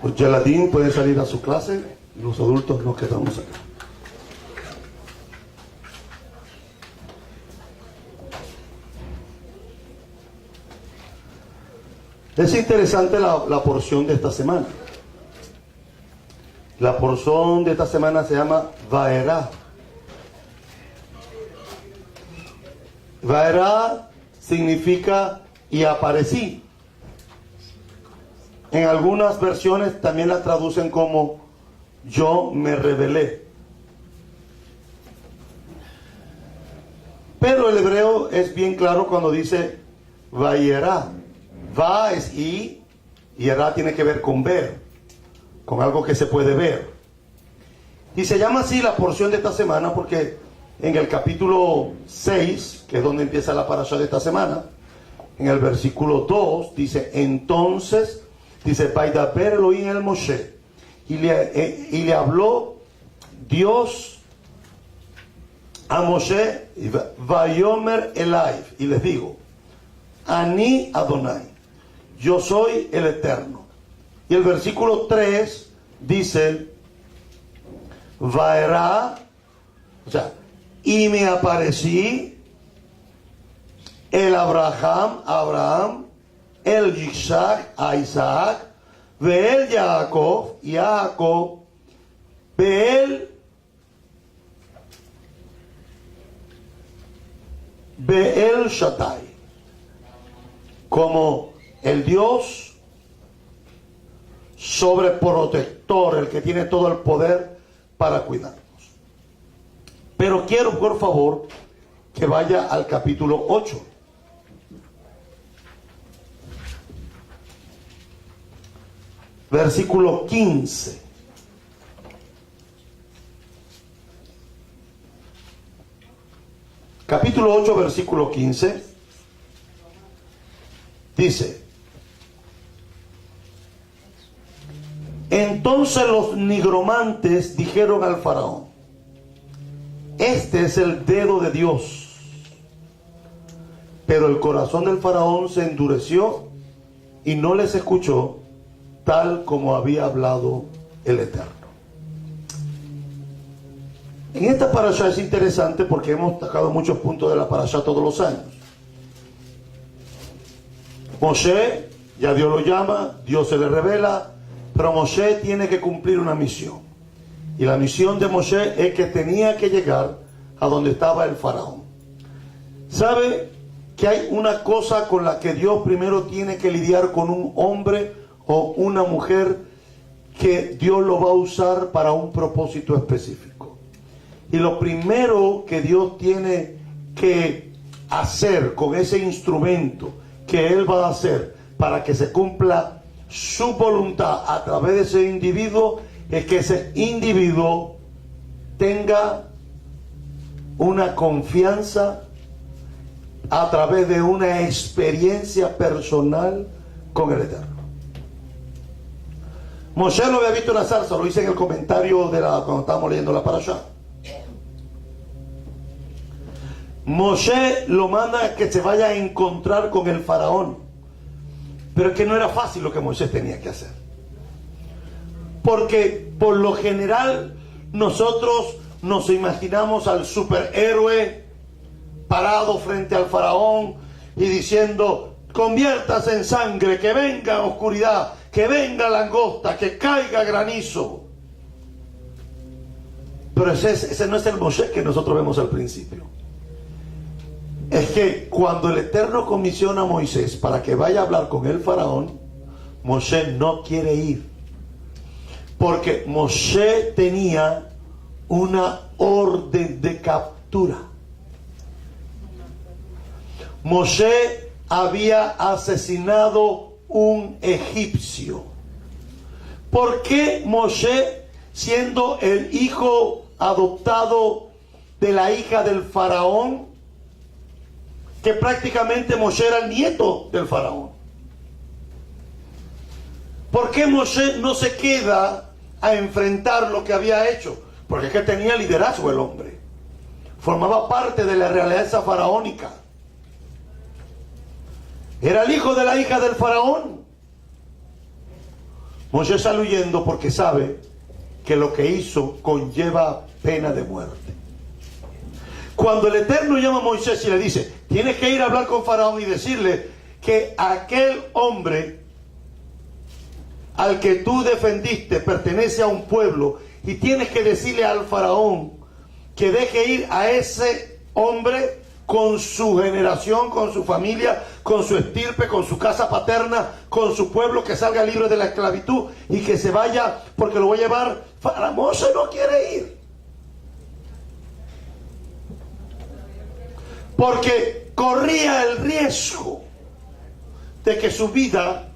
Los Yeladín pueden salir a su clase, los adultos nos quedamos acá. Es interesante la porción de esta semana. La porción de esta semana se llama Vaerá. Vaerá significa y aparecí. En algunas versiones también la traducen como yo me revelé. Pero el hebreo es bien claro cuando dice Vaerá. Va es y Erá tiene que ver con ver, con algo que se puede ver. Y se llama así la porción de esta semana porque en el capítulo 6, que es donde empieza la parasha de esta semana, en el versículo 2 dice, entonces, dice, Vaidaber Elohim el Moshe, y le habló Dios a Moshe, Vayomer Elai, y les digo, Ani Adonai, yo soy el Eterno. Y el versículo 3 dice, Vaerá, o sea, y me aparecí el Abraham, el Isaac, a Isaac, Beel Jacob, Beel Shaddai, como el Dios sobreprotector, el que tiene todo el poder para cuidarnos. Pero quiero, por favor, que vaya al capítulo 8. Versículo 15. Capítulo 8, versículo 15. Dice, entonces los nigromantes dijeron al faraón, este es el dedo de Dios. Pero el corazón del faraón se endureció y no les escuchó, tal como había hablado el Eterno. En esta parasha es interesante porque hemos sacado muchos puntos de la parasha todos los años. Moshe, ya Dios lo llama, Dios se le revela, pero Moshe tiene que cumplir una misión. Y la misión de Moshe es que tenía que llegar a donde estaba el faraón. ¿Sabe que hay una cosa con la que Dios primero tiene que lidiar con un hombre o una mujer que Dios lo va a usar para un propósito específico? Y lo primero que Dios tiene que hacer con ese instrumento que Él va a hacer para que se cumpla su voluntad a través de ese individuo es que ese individuo tenga una confianza a través de una experiencia personal con el Eterno. Moshe lo había visto en la zarza, lo hice en el comentario cuando estábamos leyendo la parasha. Moshe lo manda a que se vaya a encontrar con el faraón, pero es que no era fácil lo que Moisés tenía que hacer, porque por lo general nosotros nos imaginamos al superhéroe parado frente al faraón y diciendo, conviértase en sangre, que venga oscuridad, que venga langosta, que caiga granizo. Pero ese no es el Moshe que nosotros vemos al principio. Es que cuando el Eterno comisiona a Moisés para que vaya a hablar con el faraón, Moshe no quiere ir, porque Moshe tenía una orden de captura. Moshe había asesinado un egipcio. ¿Por qué Moshe, siendo el hijo adoptado de la hija del faraón, que prácticamente Moshe era el nieto del faraón, por qué Moshe no se queda a enfrentar lo que había hecho? Porque es que tenía liderazgo el hombre, formaba parte de la realeza faraónica, era el hijo de la hija del faraón. Moisés sale huyendo porque sabe que lo que hizo conlleva pena de muerte. Cuando el Eterno llama a Moisés y le dice, tienes que ir a hablar con Faraón y decirle que aquel hombre al que tú defendiste pertenece a un pueblo, y tienes que decirle al Faraón que deje ir a ese hombre con su generación, con su familia, con su estirpe, con su casa paterna, con su pueblo, que salga libre de la esclavitud y que se vaya, porque lo voy a llevar. Moisés no quiere ir, porque corría el riesgo de que su vida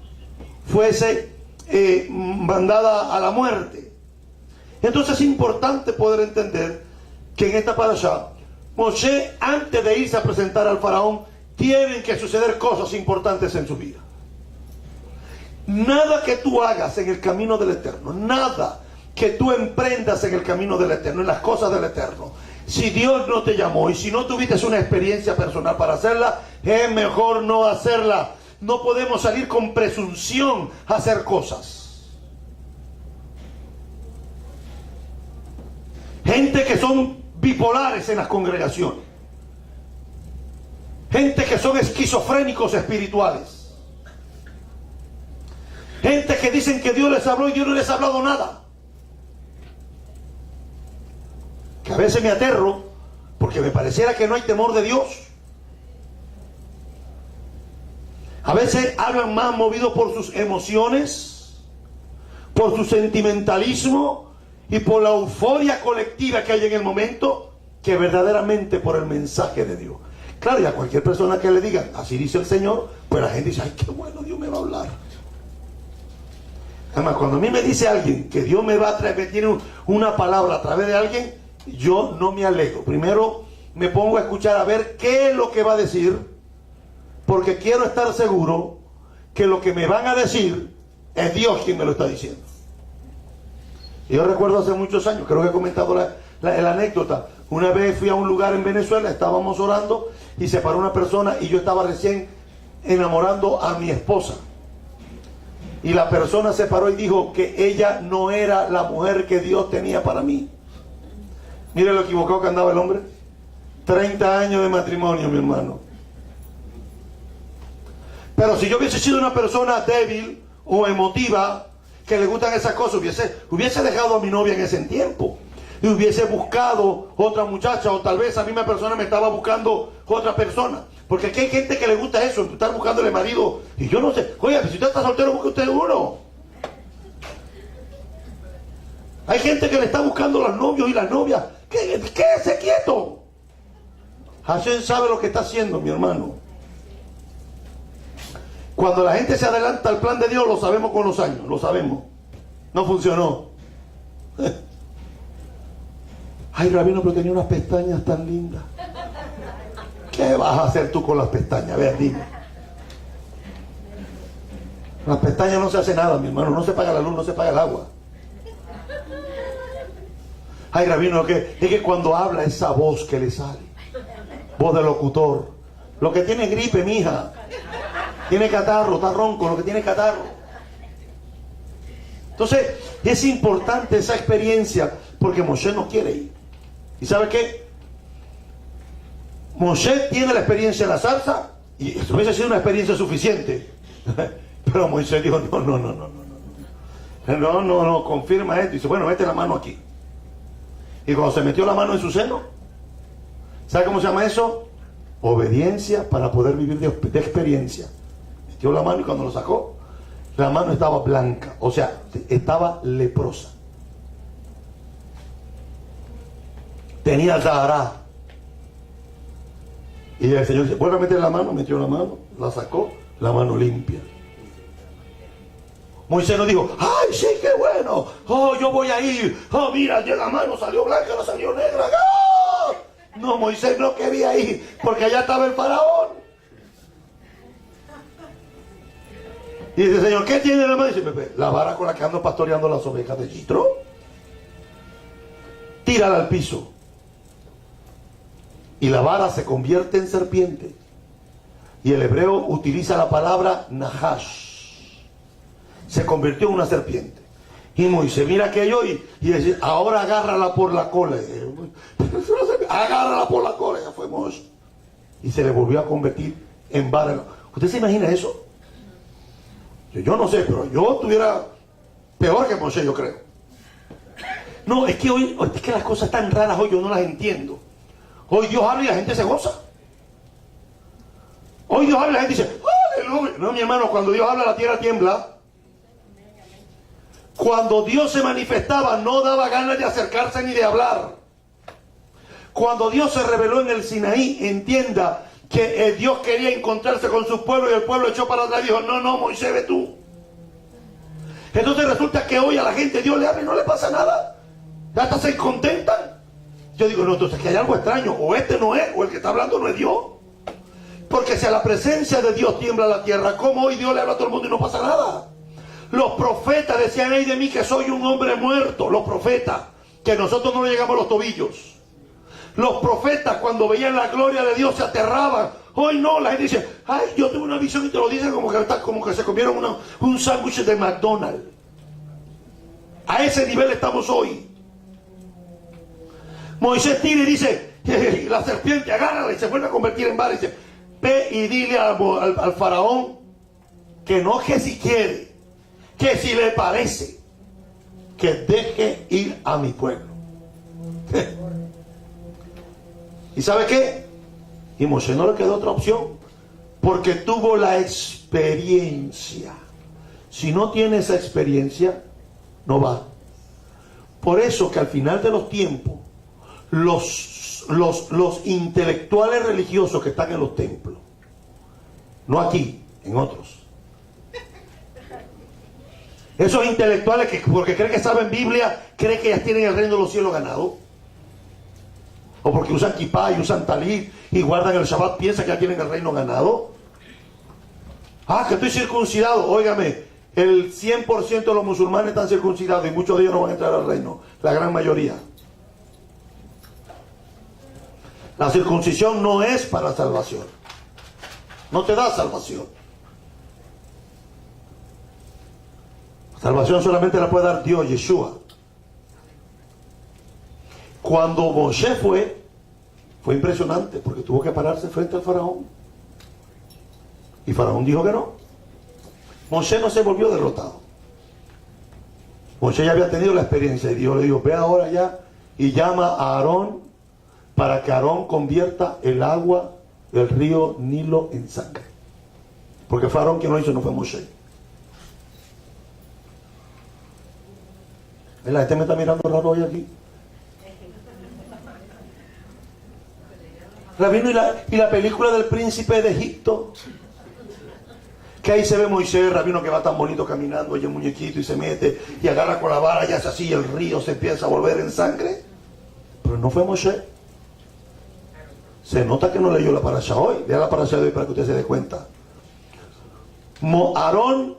fuese mandada a la muerte. Entonces es importante poder entender que en esta parashá, Moshe, antes de irse a presentar al faraón, tienen que suceder cosas importantes en su vida. Nada que tú hagas en el camino del Eterno, nada que tú emprendas en el camino del Eterno, en las cosas del Eterno, si Dios no te llamó y si no tuviste una experiencia personal para hacerla, es mejor no hacerla. No podemos salir con presunción a hacer cosas. Gente que son bipolares en las congregaciones. Gente que son esquizofrénicos espirituales. Gente que dicen que Dios les habló y Dios no les ha hablado nada. Que a veces me aterro porque me pareciera que no hay temor de Dios. A veces hablan más movidos por sus emociones, por su sentimentalismo y por la euforia colectiva que hay en el momento, que verdaderamente por el mensaje de Dios. Claro, y a cualquier persona que le diga, así dice el Señor, pues la gente dice, ay, qué bueno, Dios me va a hablar. Además, cuando a mí me dice alguien que Dios me va a traer, que tiene una palabra a través de alguien, yo no me alegro. Primero me pongo a escuchar a ver qué es lo que va a decir, porque quiero estar seguro que lo que me van a decir es Dios quien me lo está diciendo. Y yo recuerdo hace muchos años, creo que he comentado la anécdota. Una vez fui a un lugar en Venezuela, estábamos orando y se paró una persona y yo estaba recién enamorando a mi esposa. Y la persona se paró y dijo que ella no era la mujer que Dios tenía para mí. Mire lo equivocado que andaba el hombre. 30 años de matrimonio, mi hermano. Pero si yo hubiese sido una persona débil o emotiva, que le gustan esas cosas, hubiese dejado a mi novia en ese tiempo y hubiese buscado otra muchacha, o tal vez a misma persona me estaba buscando otra persona, porque aquí hay gente que le gusta eso, estar buscándole marido, y yo no sé. Oiga, si usted está soltero, busque usted uno. Hay gente que le está buscando los novios y las novias. Quédese quieto. Hashem sabe lo que está haciendo, mi hermano. Cuando la gente se adelanta al plan de Dios, lo sabemos con los años, lo sabemos. No funcionó. Ay, Rabino, pero tenía unas pestañas tan lindas. ¿Qué vas a hacer tú con las pestañas? A ver, dime. Las pestañas no se hace nada, mi hermano. No se paga la luz, no se paga el agua. Ay, Rabino, es que cuando habla esa voz que le sale, voz de locutor, lo que tiene gripe, mija. Tiene catarro, está ronco, lo que tiene catarro. Entonces, es importante esa experiencia, porque Moshe no quiere ir. ¿Y sabe qué? Moshe tiene la experiencia en la zarza, y eso hubiese sido una experiencia suficiente. Pero Moisés dijo, no, confirma esto. Y dice, bueno, mete la mano aquí. Y cuando se metió la mano en su seno, ¿sabe cómo se llama eso? Obediencia para poder vivir de experiencia. Metió la mano y cuando lo sacó, la mano estaba blanca, o sea, estaba leprosa. Tenía Zahará. Y el Señor dice, vuelve a meter la mano, metió la mano, la sacó, la mano limpia. Moisés no dijo, ay, sí, qué bueno, oh, yo voy a ir, oh, mira, ya la mano salió blanca, la salió negra, ¡oh! No, Moisés no quería ir, porque allá estaba el faraón. Y dice, Señor, ¿qué tiene en la mano? Y dice, Pepe, la vara con la que ando pastoreando las ovejas de Yitro. Tírala al piso. Y la vara se convierte en serpiente. Y el hebreo utiliza la palabra nahash. se convirtió en una serpiente. Y Moisés mira aquello y dice, ahora agárrala por la cola. Agárrala por la cola. Ya fue Moisés. Y se le volvió a convertir en vara. ¿Usted se imagina eso? Yo no sé, pero yo estuviera peor que Moisés, yo creo. No, es que hoy, es que las cosas tan raras hoy yo no las entiendo. Hoy Dios habla y la gente se goza. Hoy Dios habla y la gente dice, aleluya. No, mi hermano, cuando Dios habla la tierra tiembla. Cuando Dios se manifestaba no daba ganas de acercarse ni de hablar. Cuando Dios se reveló en el Sinaí, entienda que Dios quería encontrarse con su pueblo y el pueblo echó para atrás y dijo, no, no, Moisés, ve tú. Entonces resulta que hoy a la gente Dios le habla y no le pasa nada. Hasta se contentan. Yo digo, no, entonces que hay algo extraño. O este no es, o el que está hablando no es Dios. Porque si a la presencia de Dios tiembla la tierra, ¿cómo hoy Dios le habla a todo el mundo y no pasa nada? Los profetas decían, ay de mí que soy un hombre muerto. Los profetas, que nosotros no le llegamos a los tobillos. Los profetas cuando veían la gloria de Dios se aterraban. Hoy no, la gente dice, ay, yo tuve una visión y te lo dicen como que se comieron un sándwich de McDonald's. A ese nivel estamos hoy. Moisés tira y dice, la serpiente agárrala y se vuelve a convertir en vara y dice, ve y dile al faraón que no, que si quiere, que si le parece, que deje ir a mi pueblo. ¿Y sabe qué? Y Moisés no le quedó otra opción, porque tuvo la experiencia. Si no tiene esa experiencia, no va. Por eso que al final de los tiempos, los intelectuales religiosos que están en los templos, no aquí, en otros, esos intelectuales que porque creen que saben Biblia, creen que ya tienen el reino de los cielos ganado, o porque usan kipá y usan talit y guardan el Shabbat, piensan que ya tienen el reino ganado. Ah, que estoy circuncidado. Óigame, el 100% de los musulmanes están circuncidados y muchos de ellos no van a entrar al reino, la gran mayoría. La circuncisión no es para salvación, no te da salvación. Salvación solamente la puede dar Dios, Yeshua. Cuando Moisés fue impresionante porque tuvo que pararse frente al faraón. Y faraón dijo que no. Moisés no se volvió derrotado. Moisés ya había tenido la experiencia y Dios le dijo, ve ahora ya y llama a Aarón para que Aarón convierta el agua del río Nilo en sangre. Porque fue Aarón quien lo hizo, no fue Moisés. La gente me está mirando raro hoy aquí. Rabino, y la película del príncipe de Egipto, que ahí se ve Moisés, Rabino, que va tan bonito caminando, oye, muñequito, y se mete y agarra con la vara y hace así, y el río se empieza a volver en sangre. Pero no fue Moisés. Se nota que no leyó la parasha hoy. Lea la parasha de hoy para que usted se dé cuenta. Aarón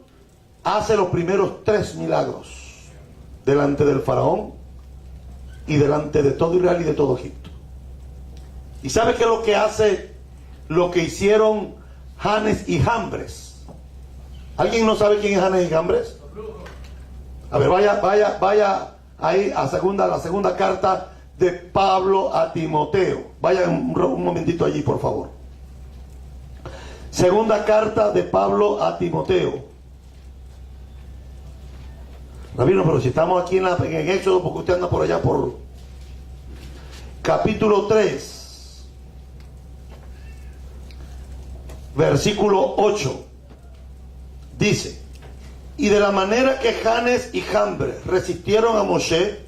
hace los primeros 3 milagros delante del faraón y delante de todo Israel y de todo Egipto. ¿Y sabe qué es lo que hace lo que hicieron Janes y Jambres? ¿Alguien no sabe quién es Janes y Jambres? A ver, vaya ahí a la segunda carta de Pablo a Timoteo. Vaya un momentito allí, por favor. Segunda carta de Pablo a Timoteo. Rabino, pero si estamos aquí en Éxodo, porque usted anda por allá por capítulo 3. Versículo 8 dice, y de la manera que Janes y Jambres resistieron a Moshe,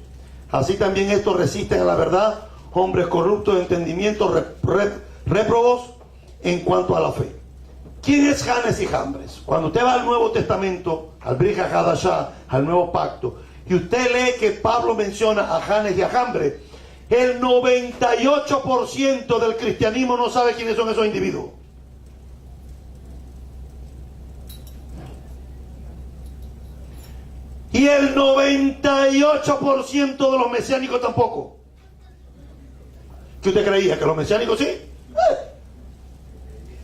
así también estos resisten a la verdad, hombres corruptos de entendimiento, réprobos en cuanto a la fe. ¿Quién es Janes y Jambres? Cuando usted va al Nuevo Testamento, al Brit HaDashah, al Nuevo Pacto, y usted lee que Pablo menciona a Janes y a Jambres, el 98% del cristianismo no sabe quiénes son esos individuos. Y el 98% de los mesiánicos tampoco. ¿Qué usted creía? ¿Que los mesiánicos sí?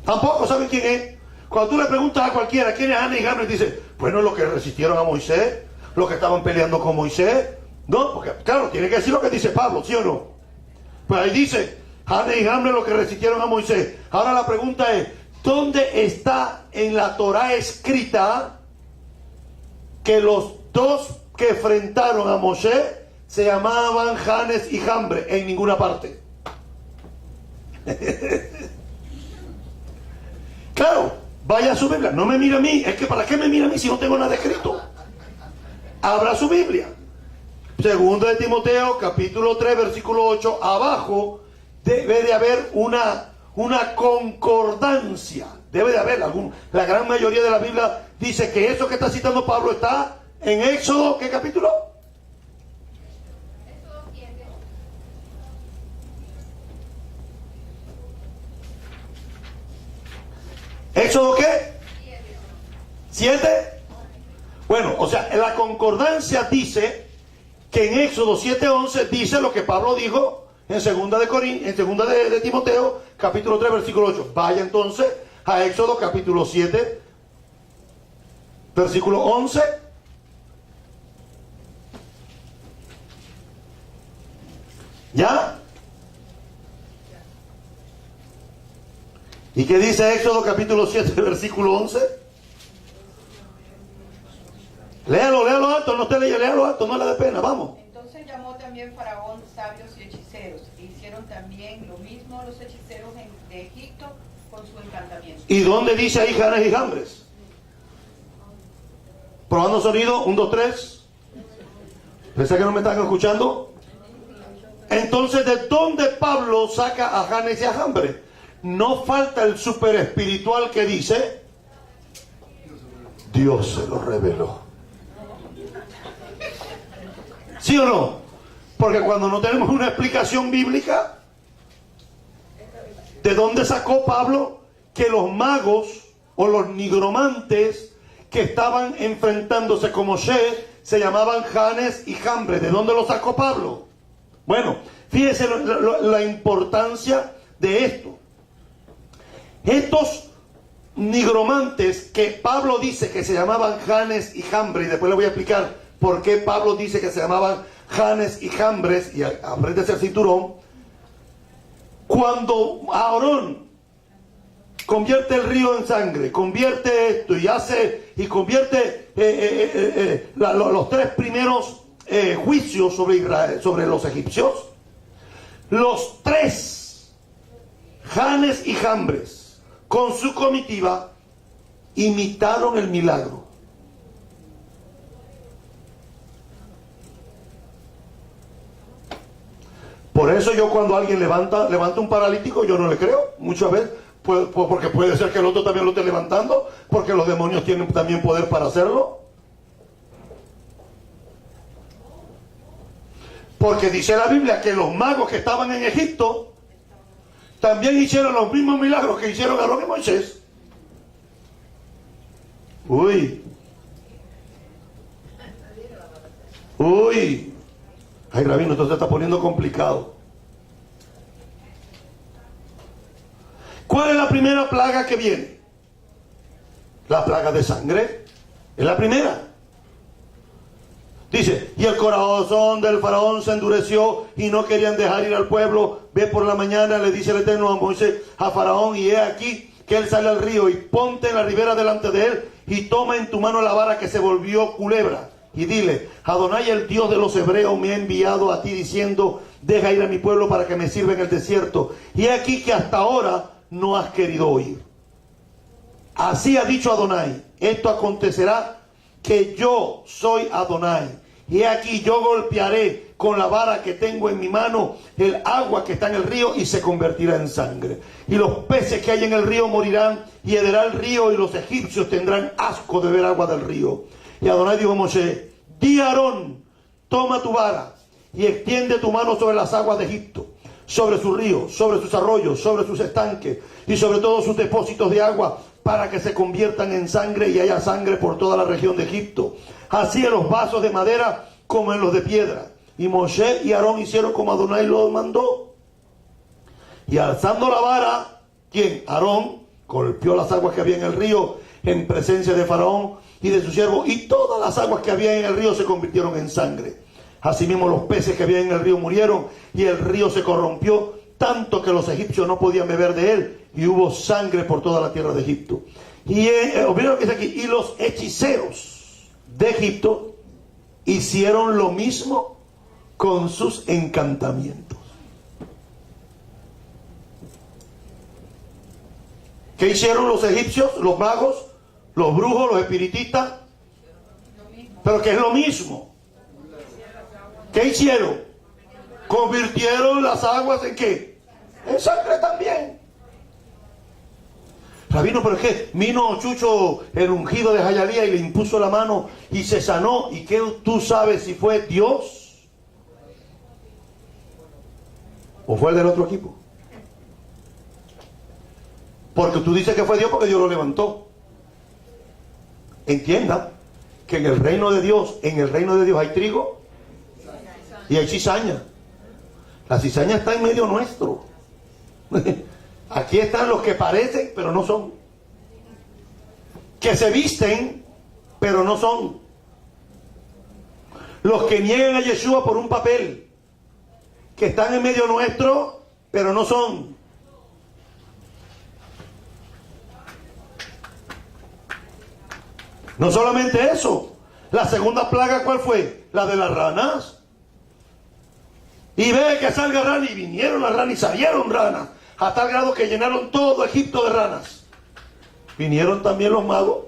Tampoco saben quién es. Cuando tú le preguntas a cualquiera quién es Janes y Jambres, dice, Bueno, los que resistieron a Moisés, los que estaban peleando con Moisés. No, porque claro, tiene que decir lo que dice Pablo, ¿sí o no? Pues ahí dice, Janes y Jambres los que resistieron a Moisés. Ahora la pregunta es, ¿dónde está en la Torá escrita que los dos que enfrentaron a Moshe se llamaban Janes y Jambres? En ninguna parte. Claro, vaya a su Biblia. No me mire a mí. Es que ¿para qué me mira a mí si no tengo nada escrito? Abra su Biblia. Segundo de Timoteo, capítulo 3, versículo 8. Abajo debe de haber una concordancia. Debe de haber la gran mayoría de la Biblia dice que eso que está citando Pablo está en Éxodo. ¿Qué capítulo? ¿Éxodo qué? 7. Bueno, o sea, la concordancia dice que en Éxodo 7:11 dice lo que Pablo dijo en segunda de Timoteo, capítulo 3, versículo 8. Vaya entonces a Éxodo capítulo 7, versículo 11. ¿Ya? ¿Y qué dice Éxodo capítulo 7, versículo 11? Léalo alto, no usted léalo alto, no le dé pena, vamos. Entonces llamó también Faraón sabios y hechiceros, e hicieron también lo mismo los hechiceros de Egipto con su encantamiento. ¿Y dónde dice ahí Janes y Jambres? Probando sonido, 1, 2, 3. ¿Pensé que no me están escuchando? Entonces, ¿de dónde Pablo saca a Janes y a Jambres? No falta el super espiritual que dice, Dios se lo reveló. ¿Sí o no? Porque cuando no tenemos una explicación bíblica, ¿de dónde sacó Pablo que los magos o los nigromantes que estaban enfrentándose con Moshe se llamaban Janes y Jambres? ¿De dónde lo sacó Pablo? Bueno, fíjense la importancia de esto. Estos nigromantes que Pablo dice que se llamaban Janes y Jambres, y después le voy a explicar por qué Pablo dice que se llamaban Janes y Jambres, y apréndese el cinturón. Cuando Aarón convierte el río en sangre, convierte esto y convierte los 3 primeros juicios sobre Israel, sobre los egipcios, los 3 Janes y Jambres con su comitiva imitaron el milagro. Por eso yo cuando alguien levanta un paralítico, yo no le creo, muchas veces, porque puede ser que el otro también lo esté levantando, porque los demonios tienen también poder para hacerlo. Porque dice la Biblia que los magos que estaban en Egipto también hicieron los mismos milagros que hicieron Aarón y Moisés. Uy. Ay, Rabino, esto se está poniendo complicado. ¿Cuál es la primera plaga que viene? La plaga de sangre. Es la primera. Dice, y el corazón del faraón se endureció y no querían dejar ir al pueblo. Ve por la mañana, le dice el Eterno a Moisés, a Faraón, y he aquí que él sale al río, y ponte en la ribera delante de él, y toma en tu mano la vara que se volvió culebra, y dile, Adonai, el Dios de los hebreos, me ha enviado a ti diciendo, deja ir a mi pueblo para que me sirva en el desierto. Y he aquí que hasta ahora no has querido oír. Así ha dicho Adonai, esto acontecerá que yo soy Adonai. Y aquí yo golpearé con la vara que tengo en mi mano el agua que está en el río y se convertirá en sangre. Y los peces que hay en el río morirán y hederá el río y los egipcios tendrán asco de beber agua del río. Y Adonai dijo a Moshe, di a Aarón, toma tu vara y extiende tu mano sobre las aguas de Egipto, sobre sus ríos, sobre sus arroyos, sobre sus estanques y sobre todos sus depósitos de agua, para que se conviertan en sangre y haya sangre por toda la región de Egipto, así en los vasos de madera como en los de piedra. Y Moshe y Aarón hicieron como Adonai lo mandó. Y alzando la vara, ¿quién? Aarón golpeó las aguas que había en el río, en presencia de Faraón y de su siervo, y todas las aguas que había en el río se convirtieron en sangre. Asimismo los peces que había en el río murieron, y el río se corrompió tanto que los egipcios no podían beber de él, y hubo sangre por toda la tierra de Egipto. Y miren lo que dice aquí: y los hechiceros de Egipto hicieron lo mismo con sus encantamientos. ¿Qué hicieron los egipcios, los magos, los brujos, los espiritistas? Pero que es lo mismo. ¿Qué hicieron? Convirtieron las aguas ¿en qué? En sangre también. Rabino, pero es que vino Chucho, el ungido de Jayalía, y le impuso la mano y se sanó. ¿Y qué tú sabes si fue Dios o fue el del otro equipo? Porque tú dices que fue Dios porque Dios lo levantó. Entienda que en el reino de Dios hay trigo y hay cizaña. La cizaña está en medio nuestro. Aquí están los que parecen pero no son, que se visten pero no son, los que niegan a Yeshua por un papel, que están en medio nuestro pero no son. No solamente eso, la segunda plaga, ¿cuál fue? La de las ranas. Y ve que salga rana, y vinieron las ranas y salieron ranas, a tal grado que llenaron todo Egipto de ranas. Vinieron también los magos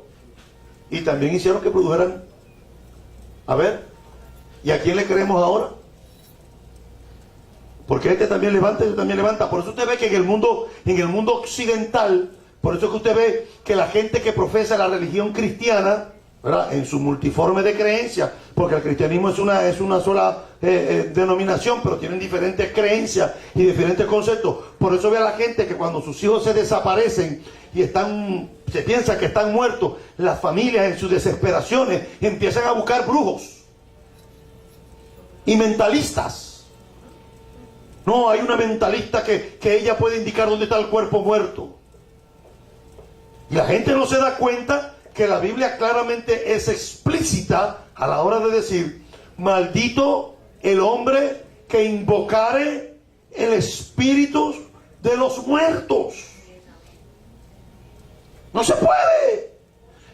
y también hicieron que produjeran. A ver, ¿y a quién le creemos ahora? Porque este también levanta y este también levanta. Por eso usted ve que en el mundo occidental, por eso que usted ve que la gente que profesa la religión cristiana, ¿verdad?, en su multiforme de creencias, porque el cristianismo es una sola denominación, pero tienen diferentes creencias y diferentes conceptos. Por eso ve a la gente que cuando sus hijos se desaparecen y se piensa que están muertos, las familias en sus desesperaciones empiezan a buscar brujos y mentalistas. No, hay una mentalista que ella puede indicar dónde está el cuerpo muerto. Y la gente no se da cuenta que la Biblia claramente es explícita a la hora de decir: maldito el hombre que invocare el espíritu de los muertos. No se puede.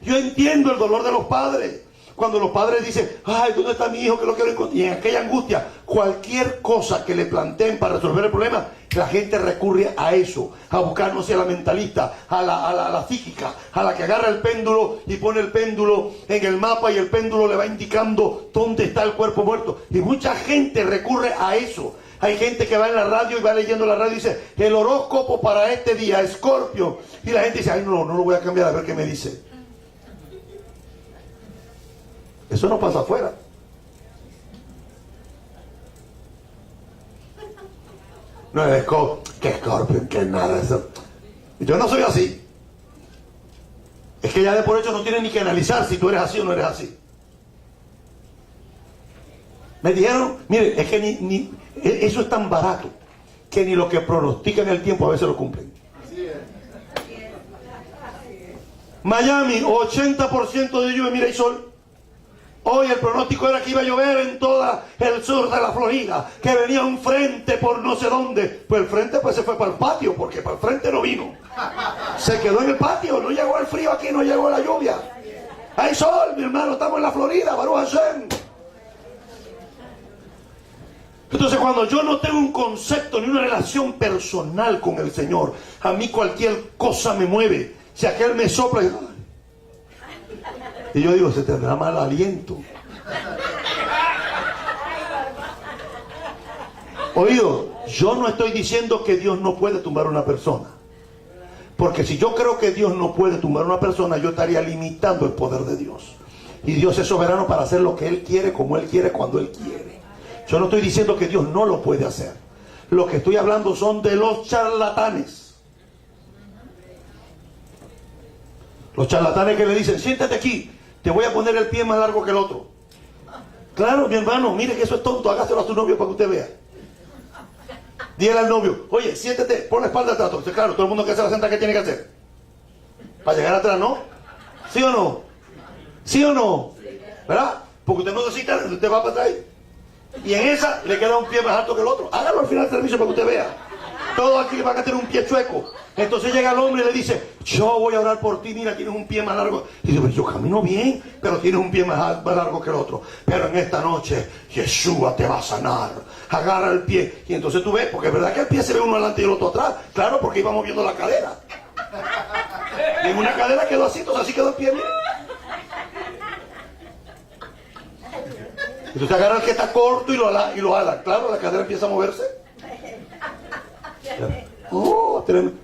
Yo entiendo el dolor de los padres. Cuando los padres dicen: ay, ¿dónde está mi hijo que lo quiero encontrar? Y en aquella angustia, cualquier cosa que le planteen para resolver el problema, la gente recurre a eso, a buscar, no sé, a la mentalista, a la psíquica, a la que agarra el péndulo y pone el péndulo en el mapa y el péndulo le va indicando dónde está el cuerpo muerto. Y mucha gente recurre a eso. Hay gente que va en la radio y va leyendo la radio y dice: el horóscopo para este día, Escorpio. Y la gente dice: ay, no lo voy a cambiar, a ver qué me dice. Eso no pasa afuera. No es que Scorpio, que nada de eso. Yo no soy así. Es que ya de por hecho no tienes ni que analizar si tú eres así o no eres así. Me dijeron, mire, es que eso es tan barato que ni lo que pronostican el tiempo a veces lo cumplen. Miami, 80% de lluvia, mira, y sol. Hoy el pronóstico era que iba a llover en todo el sur de la Florida, que venía un frente por no sé dónde. Pues el frente se fue para el patio, porque para el frente no vino. Se quedó en el patio, no llegó el frío aquí, no llegó la lluvia. Hay sol, mi hermano, estamos en la Florida, Baruch Hashem. Entonces, cuando yo no tengo un concepto ni una relación personal con el Señor, a mí cualquier cosa me mueve. Si aquel me sopla y yo digo: se tendrá mal aliento. Oído, yo no estoy diciendo que Dios no puede tumbar a una persona, porque si yo creo que Dios no puede tumbar a una persona, yo estaría limitando el poder de Dios. Y Dios es soberano para hacer lo que Él quiere, como Él quiere, cuando Él quiere. Yo no estoy diciendo que Dios no lo puede hacer. Lo que estoy hablando son de los charlatanes. Los charlatanes que le dicen: siéntate aquí, te voy a poner el pie más largo que el otro. Claro, mi hermano, mire que eso es tonto, hágaselo a su novio para que usted vea. Dígale al novio: oye, siéntate, pon la espalda atrás. Claro, todo el mundo que se la sienta, ¿qué tiene que hacer? Para llegar atrás, ¿no? ¿Sí o no? ¿Sí o no? ¿Verdad? Porque usted no necesita, usted va para atrás. Y en esa le queda un pie más alto que el otro. Hágalo al final del servicio para que usted vea. Todos aquí van a tener un pie chueco. Entonces llega el hombre y le dice, yo voy a orar por ti, mira, tienes un pie más largo. Y dice, pues yo camino bien, pero tienes un pie más largo que el otro. Pero en esta noche, Yeshua te va a sanar. Agarra el pie. Y entonces tú ves, porque es verdad que el pie se ve uno adelante y el otro atrás. Claro, porque iba moviendo la cadera. Y en una cadera quedó así, entonces así quedó el pie, mira. Entonces agarra el que está corto y lo ala. Claro, la cadera empieza a moverse. Oh, tremendo.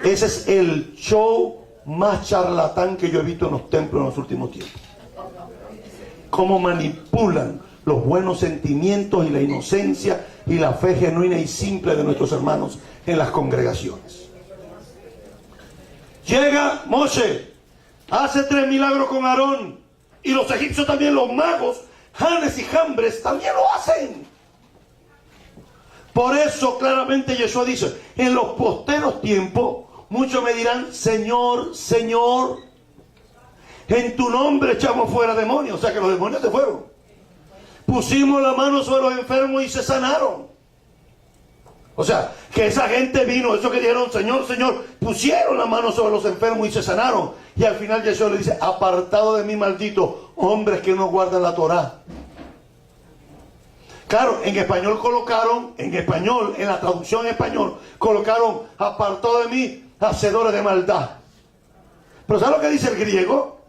Ese es el show más charlatán que yo he visto en los templos en los últimos tiempos. Cómo manipulan los buenos sentimientos y la inocencia y la fe genuina y simple de nuestros hermanos en las congregaciones. Llega Moshe, hace 3 milagros con Aarón, y los egipcios también, los magos, Janes y Jambres, también lo hacen. Por eso claramente Yeshua dice, en los posteros tiempos, muchos me dirán, Señor, Señor, en tu nombre echamos fuera demonios. O sea que los demonios se fueron. Pusimos la mano sobre los enfermos y se sanaron. O sea, que esa gente vino, esos que dijeron, Señor, Señor, pusieron la mano sobre los enfermos y se sanaron. Y al final Yeshua le dice, apartado de mí, maldito, hombres que no guardan la Torá. Claro, en español colocaron, en la traducción en español, colocaron, apartado de mí, hacedores de maldad. Pero ¿sabes lo que dice el griego?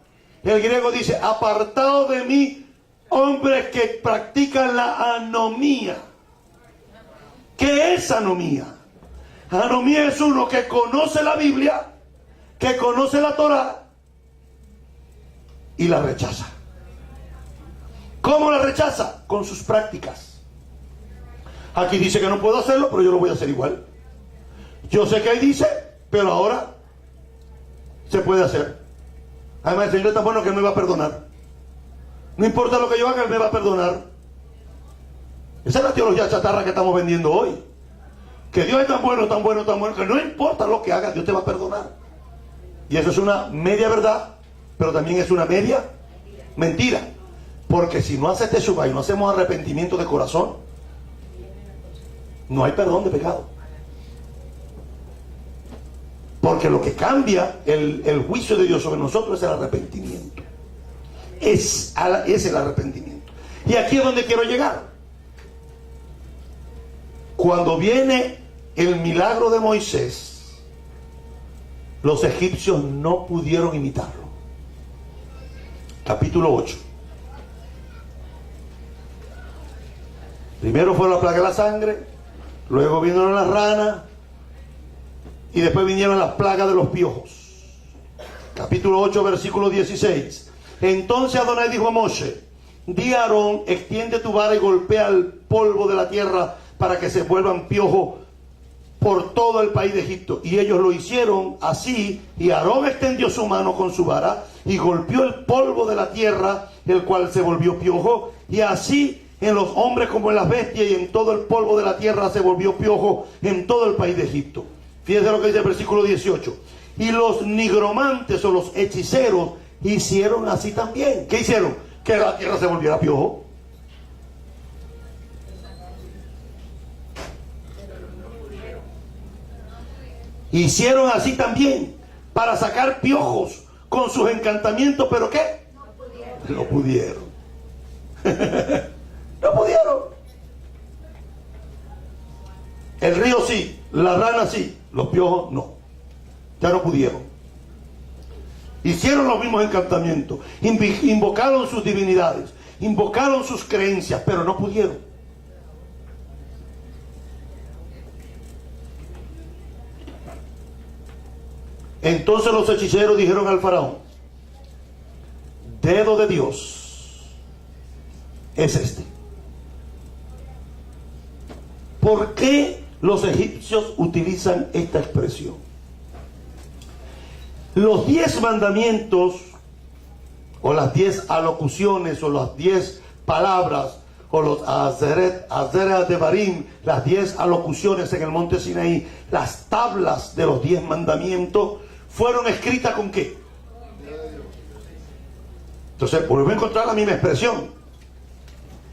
El griego dice, apartado de mí, hombres que practican la anomía. ¿Qué es anomía? Anomía es uno que conoce la Biblia, que conoce la Torá y la rechaza. ¿Cómo la rechaza? Con sus prácticas. Aquí dice que no puedo hacerlo, pero yo lo voy a hacer igual. Yo sé que ahí dice, pero ahora se puede hacer. Además, el Señor es tan bueno que Él me va a perdonar. No importa lo que yo haga, Él me va a perdonar. Esa es la teología chatarra que estamos vendiendo hoy. Que Dios es tan bueno, tan bueno, tan bueno, que no importa lo que hagas, Dios te va a perdonar. Y eso es una media verdad, pero también es una media mentira. Porque si no haces teshuva y no hacemos arrepentimiento de corazón, no hay perdón de pecado. Porque lo que cambia el juicio de Dios sobre nosotros es el arrepentimiento. Es el arrepentimiento. Y aquí es donde quiero llegar. Cuando viene el milagro de Moisés, los egipcios no pudieron imitarlo. Capítulo 8. Primero fue la plaga de la sangre, luego vinieron las ranas y después vinieron las plagas de los piojos. Capítulo 8, versículo 16. Entonces Adonai dijo a Moshe, di a Aarón, extiende tu vara y golpea el polvo de la tierra para que se vuelvan piojos por todo el país de Egipto. Y ellos lo hicieron así, y Aarón extendió su mano con su vara y golpeó el polvo de la tierra, el cual se volvió piojo, y así en los hombres como en las bestias y en todo el polvo de la tierra se volvió piojo en todo el país de Egipto. Fíjense lo que dice el versículo 18. Y los nigromantes o los hechiceros hicieron así también. ¿Qué hicieron? Que la tierra se volviera piojo. Hicieron así también para sacar piojos con sus encantamientos, pero ¿qué? No pudieron. No pudieron. El río sí, la rana sí, los piojos no. Ya no pudieron. Hicieron los mismos encantamientos, invocaron sus divinidades, invocaron sus creencias, pero no pudieron. Entonces los hechiceros dijeron al faraón, dedo de Dios es este. ¿Por qué los egipcios utilizan esta expresión? Los 10 mandamientos, o las 10 alocuciones, o las 10 palabras, o los Azeret Devarim, las 10 alocuciones en el monte Sinaí, las tablas de los 10 mandamientos, fueron escritas ¿con qué? Entonces, volvemos a encontrar la misma expresión.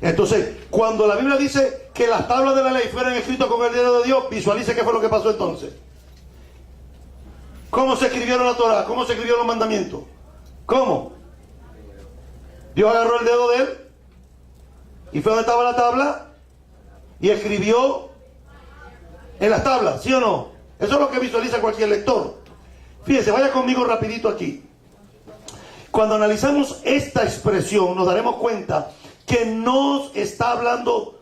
Entonces, cuando la Biblia dice que las tablas de la ley fueran escritas con el dedo de Dios, visualice qué fue lo que pasó entonces. ¿Cómo se escribieron la Torah? ¿Cómo se escribieron los mandamientos? ¿Cómo? Dios agarró el dedo de él y fue donde estaba la tabla y escribió en las tablas, ¿sí o no? Eso es lo que visualiza cualquier lector. Fíjese, vaya conmigo rapidito aquí. Cuando analizamos esta expresión nos daremos cuenta que no está hablando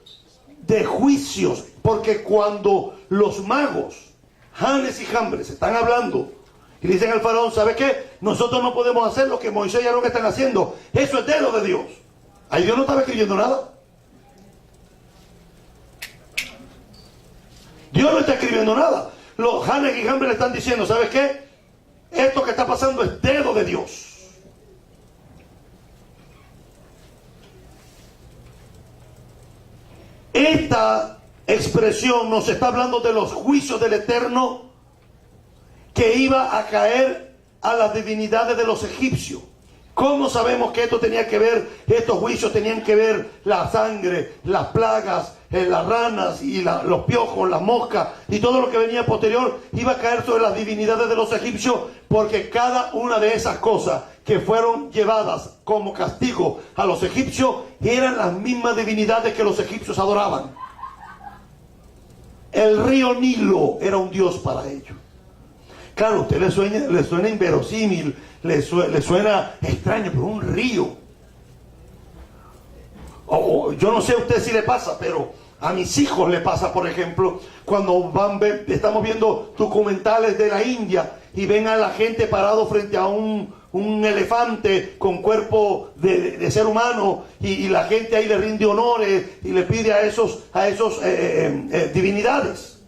de juicios, porque cuando los magos, Janes y Jambres, están hablando y dicen al faraón, ¿sabe qué? Nosotros no podemos hacer lo que Moisés y Aarón están haciendo. Eso es dedo de Dios. Ahí Dios no estaba escribiendo nada. Dios no está escribiendo nada. Los Janes y Jambres le están diciendo, ¿sabes qué? Esto que está pasando es dedo de Dios. Esta expresión nos está hablando de los juicios del Eterno que iba a caer a las divinidades de los egipcios. ¿Cómo sabemos que esto tenía que ver, estos juicios tenían que ver la sangre, las plagas, las ranas y los piojos, las moscas y todo lo que venía posterior iba a caer sobre las divinidades de los egipcios, porque cada una de esas cosas que fueron llevadas como castigo a los egipcios eran las mismas divinidades que los egipcios adoraban. El río Nilo era un dios para ellos. Claro, a usted le suena inverosímil, le suena extraño, pero un río. Yo no sé a usted si le pasa, pero a mis hijos le pasa, por ejemplo, cuando estamos viendo documentales de la India y ven a la gente parado frente a un elefante con cuerpo de ser humano y la gente ahí le rinde honores y le pide a esos divinidades.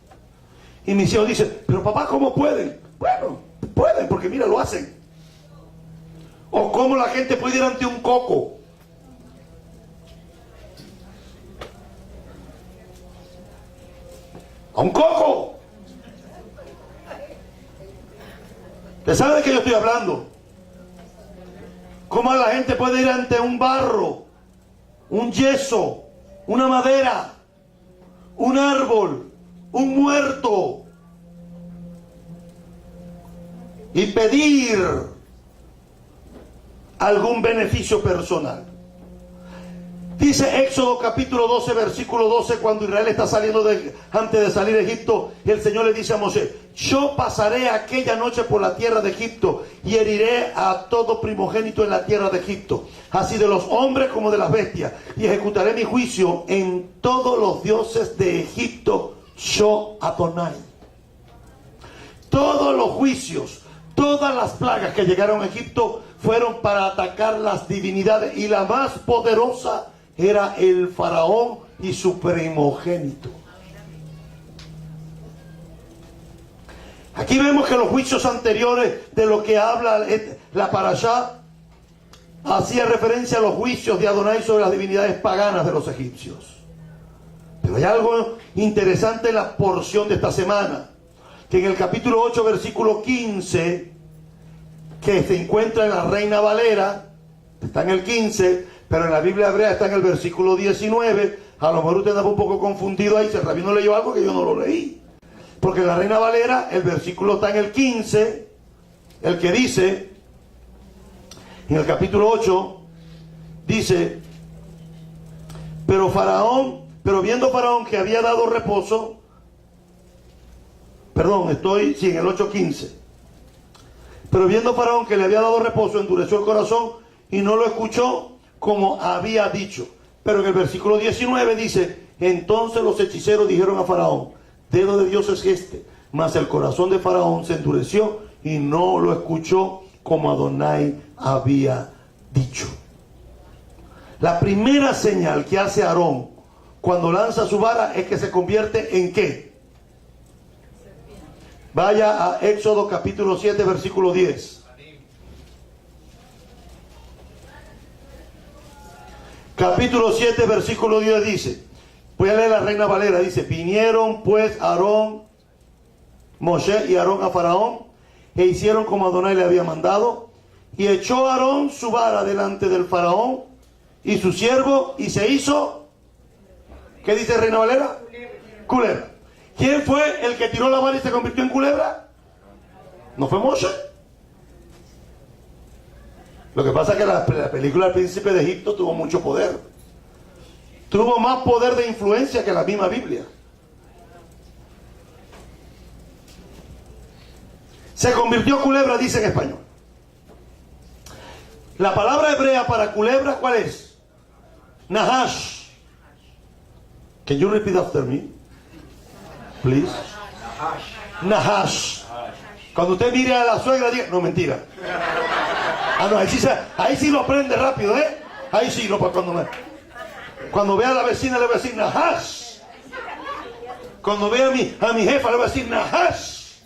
Y mis hijos dicen, pero papá, ¿cómo pueden? Bueno, pueden porque mira, lo hacen. O cómo la gente puede ir ante un coco. A un coco. ¿Usted sabe de qué yo estoy hablando? ¿Cómo la gente puede ir ante un barro, un yeso, una madera, un árbol, un muerto y pedir algún beneficio personal? Dice Éxodo capítulo 12, versículo 12, cuando Israel está saliendo antes de salir de Egipto, y el Señor le dice a Moisés, yo pasaré aquella noche por la tierra de Egipto y heriré a todo primogénito en la tierra de Egipto, así de los hombres como de las bestias, y ejecutaré mi juicio en todos los dioses de Egipto, yo Adonai. Todos los juicios, todas las plagas que llegaron a Egipto fueron para atacar las divinidades, y la más poderosa era el faraón y su primogénito. Aquí vemos que los juicios anteriores de lo que habla la parashá hacía referencia a los juicios de Adonai sobre las divinidades paganas de los egipcios. Pero hay algo interesante en la porción de esta semana, que en el capítulo 8, versículo 15, que se encuentra en la Reina Valera, está en el 15, pero en la Biblia hebrea está en el versículo 19. A lo mejor usted estaba un poco confundido ahí, si el rabino leyó algo que yo no lo leí. Porque en la Reina Valera el versículo está en el 15, el que dice, en el capítulo 8, dice, pero viendo Faraón que había dado reposo, en el 8:15. Pero viendo Faraón que le había dado reposo, endureció el corazón y no lo escuchó como había dicho. Pero en el versículo 19 dice, entonces los hechiceros dijeron a Faraón, dedo de Dios es este. Mas el corazón de Faraón se endureció y no lo escuchó como Adonai había dicho. La primera señal que hace Aarón cuando lanza su vara es que se convierte en ¿qué? Vaya a Éxodo capítulo 7, versículo 10. Capítulo 7, versículo 10 dice, voy a leer la Reina Valera, dice, vinieron pues Aarón, Moshe y Aarón a Faraón, e hicieron como Adonai le había mandado, Y echó Aarón su vara delante del faraón y su siervo y se hizo, ¿qué dice Reina Valera? Culebra. ¿Quién fue el que tiró la vara y se convirtió en culebra? ¿No fue Moshe? Lo que pasa es que la película El Príncipe de Egipto tuvo mucho poder. Tuvo más poder de influencia que la misma Biblia. Se convirtió culebra, dice en español. La palabra hebrea para culebra, ¿cuál es? Nahash. Can you repeat after me? Please. Nahash. Cuando usted mire a la suegra, diga, no, mentira. Ah, no, ahí sí lo aprende rápido, ¿eh? Ahí sí, no, cuando vea a la vecina le voy a decir Nahash. Cuando vea a mi jefa le voy a decir Nahash.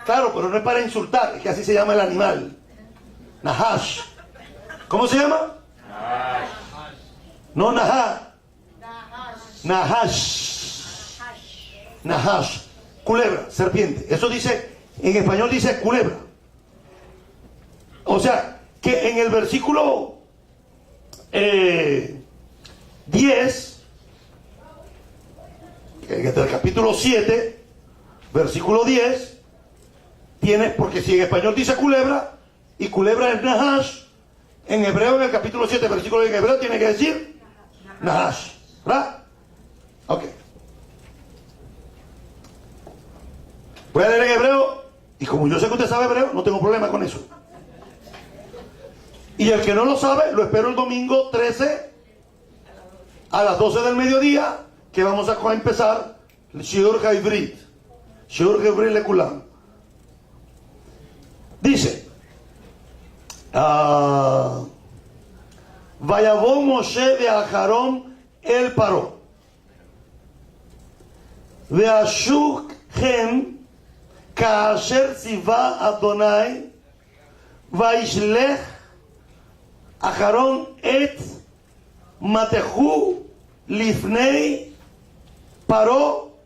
Claro, pero no es para insultar, es que así se llama el animal. Nahash. ¿Cómo se llama? No Nahá. Nahash. Nahash. Culebra, serpiente. Eso dice, en español dice culebra. O sea, que en el versículo 10, en el capítulo 7, versículo 10, tiene, porque si en español dice culebra, y culebra es Nahash, en hebreo, en el capítulo 7, versículo en hebreo, tiene que decir Nahash, ¿verdad? Ok. Voy a leer en hebreo, y como yo sé que usted sabe hebreo, no tengo problema con eso. Y el que no lo sabe, lo espero el domingo 13 a las 12 del mediodía, que vamos a empezar el Shiur Haibrit. Shiur Haibrit Lekulam. Dice, Vayavó Moshe de Ajarón el Paró. Veashukhem Kaasher Siva Adonai Vaishlech Ajarón et Matehu Lifnei Paró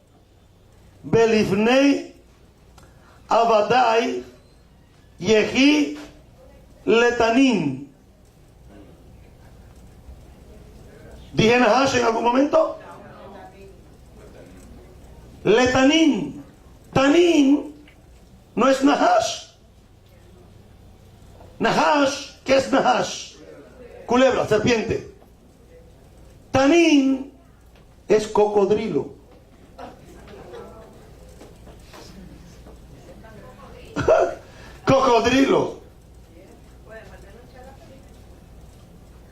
Belifnei Abadai Yehi Letanim. ¿Dije Nahash en algún momento? Letanim. Tanim no es Nahash. Nahash, ¿qué es Nahash? Culebra, serpiente. Tanim es cocodrilo. Cocodrilo.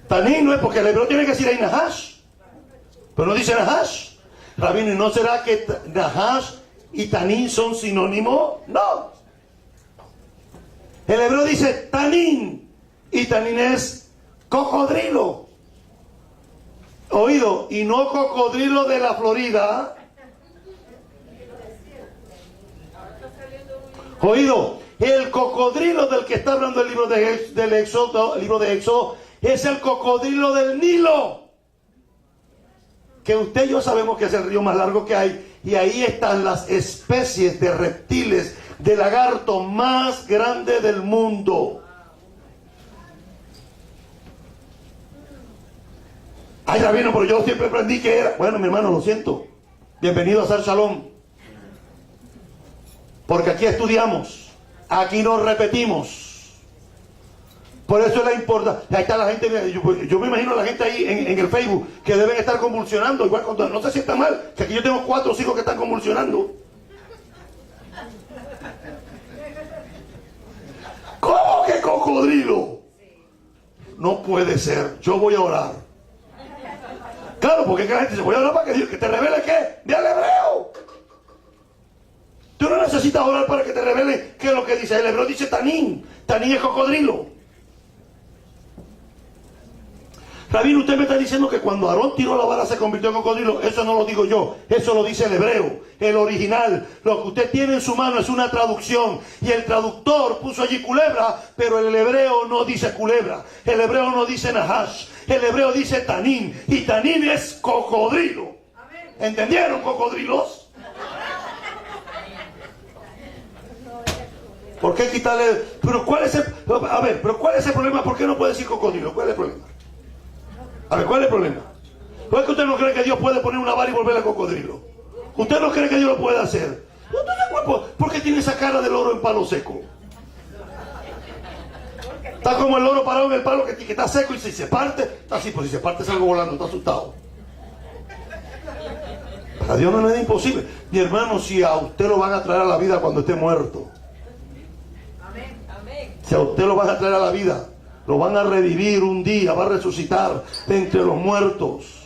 Tanín no es, porque el hebreo tiene que decir ahí Nahash, pero no dice Nahash. Rabino, ¿y no será que Nahash y Tanín son sinónimos? No. El hebreo dice Tanín, y Tanín es cocodrilo. Oído, y no cocodrilo de la Florida. Oído, el cocodrilo del que está hablando el libro del Éxodo, el libro de Éxodo, es el cocodrilo del Nilo, que usted y yo sabemos que es el río más largo que hay, y ahí están las especies de reptiles, de lagarto más grande del mundo. Ay, rabino, pero yo siempre aprendí que era. Bueno, mi hermano, lo siento. Bienvenido a Sar Shalom. Porque aquí estudiamos, aquí nos repetimos. Por eso es la importancia. Ahí está la gente, yo me imagino a la gente ahí en el Facebook que deben estar convulsionando. Igual cuando no se sienta mal, que aquí yo tengo 4 hijos que están convulsionando. ¿Cómo que cocodrilo? No puede ser. Yo voy a orar. Claro, porque la gente dice, voy a orar para que Dios que te revele qué, ve al hebreo. Tú no necesitas orar para que te revele qué es lo que dice. El hebreo dice tanín. Tanín es cocodrilo. Rabino, usted me está diciendo que cuando Aarón tiró la vara se convirtió en cocodrilo. Eso no lo digo yo, eso lo dice el hebreo, el original. Lo que usted tiene en su mano es una traducción, y el traductor puso allí culebra, pero el hebreo no dice culebra, el hebreo no dice Nahash, el hebreo dice tanín, y tanín es cocodrilo. ¿Entendieron, cocodrilos? ¿Por qué quitarle? Pero ¿cuál es el problema? ¿Por qué no puede decir cocodrilo? ¿Cuál es el problema? A ver, ¿cuál es el problema? ¿Por qué usted no cree que Dios puede poner una vara y volverle a cocodrilo? ¿Usted no cree que Dios lo puede hacer? ¿Por qué tiene esa cara del loro en palo seco? Está como el loro parado en el palo que está seco y si se parte, está así, pues si se parte salgo volando, está asustado. Para Dios no es imposible. Mi hermano, si a usted lo van a traer a la vida cuando esté muerto, si a usted lo van a traer a la vida, lo van a revivir un día, va a resucitar de entre los muertos.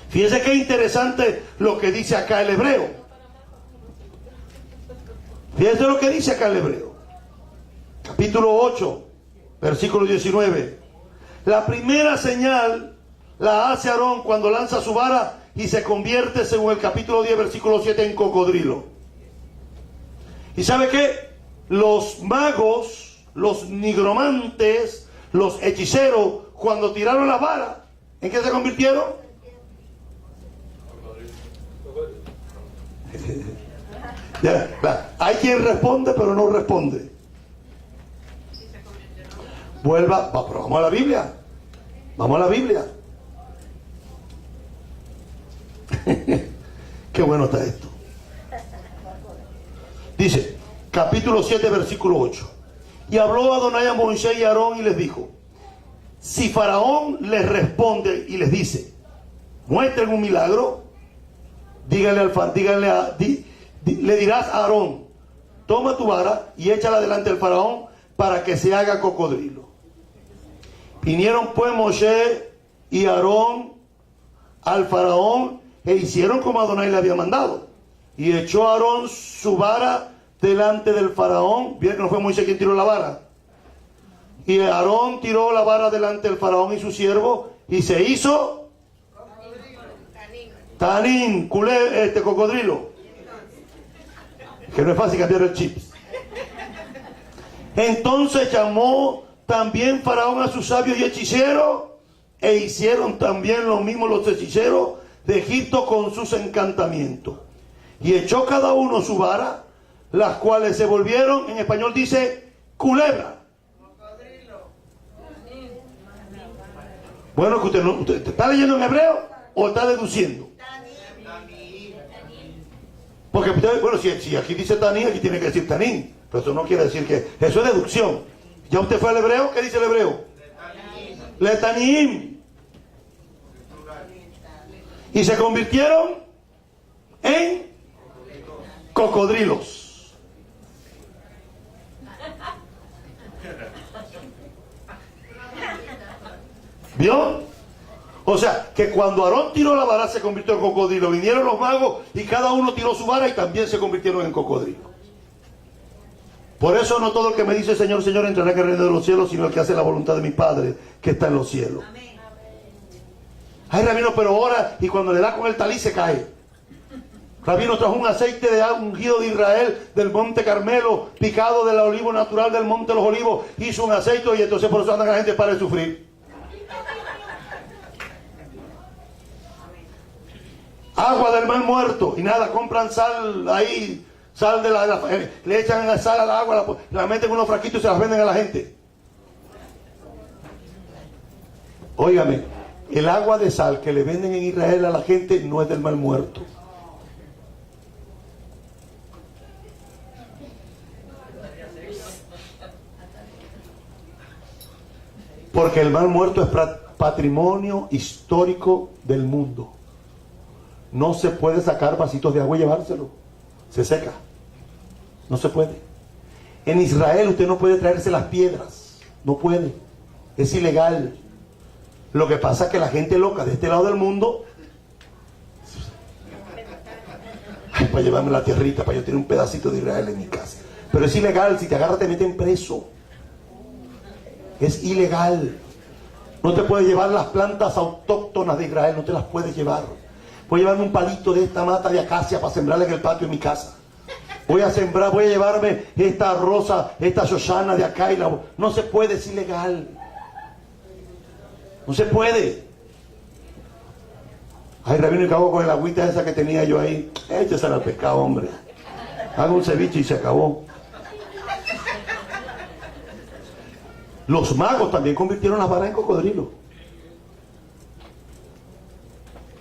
Fíjese qué interesante lo que dice acá el hebreo. Fíjese lo que dice acá el hebreo. Capítulo 8, versículo 19. La primera señal la hace Aarón cuando lanza su vara y se convierte, según el capítulo 10, versículo 7, en cocodrilo. ¿Y sabe qué? Los magos, los nigromantes, los hechiceros, cuando tiraron la vara, ¿en qué se convirtieron? Hay quien responde, pero no responde. Pero vamos a la Biblia. Vamos a la Biblia. Qué bueno está esto. Dice, capítulo 7, versículo 8. Y habló Adonai a Moisés y a Aarón y les dijo: si Faraón les responde y les dice, muestren un milagro, le dirás a Aarón: toma tu vara y échala delante del Faraón para que se haga cocodrilo. Vinieron pues Moisés y Aarón al Faraón e hicieron como Adonai le había mandado. Y echó Aarón su vara delante del Faraón. Bien que no fue Moisés quien tiró la vara. Y Aarón tiró la vara delante del Faraón y su siervo y se hizo tanín, cocodrilo. Que no es fácil cambiar el chip. Entonces llamó también Faraón a sus sabios y hechiceros, e hicieron también lo mismo los hechiceros de Egipto con sus encantamientos. Y echó cada uno su vara, las cuales se volvieron, en español dice, culebra. Bueno, que usted está leyendo en hebreo o está deduciendo. Porque, bueno, si aquí dice tanín, aquí tiene que decir tanín. Pero eso no quiere decir que... Eso es deducción. ¿Ya usted fue al hebreo? ¿Qué dice el hebreo? Letanim. Y se convirtieron en cocodrilos. ¿Vio? O sea, que cuando Aarón tiró la vara se convirtió en cocodrilo. Vinieron los magos y cada uno tiró su vara y también se convirtieron en cocodrilo. Por eso no todo el que me dice Señor, Señor entrará en el reino de los cielos, sino el que hace la voluntad de mi Padre que está en los cielos. Ay, rabino, pero ora y cuando le da con el talí se cae. Rabino trajo un aceite de ungido de Israel del monte Carmelo, picado del olivo natural del monte de los olivos, hizo un aceite y entonces por eso anda la gente para de sufrir. Agua del mar muerto y nada, compran sal ahí, sal le echan sal al agua, la meten en unos frasquitos y se las venden a la gente. Óigame, el agua de sal que le venden en Israel a la gente no es del mar muerto. Porque el mar muerto es patrimonio histórico del mundo. No se puede sacar vasitos de agua y llevárselo. Se seca. No se puede. En Israel usted no puede traerse las piedras. No puede. Es ilegal. Lo que pasa es que la gente loca de este lado del mundo... Ay, para llevarme la tierrita, para yo tener un pedacito de Israel en mi casa. Pero es ilegal. Si te agarras te meten preso. Es ilegal. No te puedes llevar las plantas autóctonas de Israel. No te las puedes llevar. Voy a llevarme un palito de esta mata de acacia para sembrarla en el patio de mi casa. Voy a llevarme esta rosa, esta shoshana de acá. No se puede, es ilegal. No se puede. Ay, rabino, y acabó con el agüita esa que tenía yo ahí. Échesela al pescado, hombre. Haga un ceviche y se acabó. Los magos también convirtieron las varas en cocodrilo.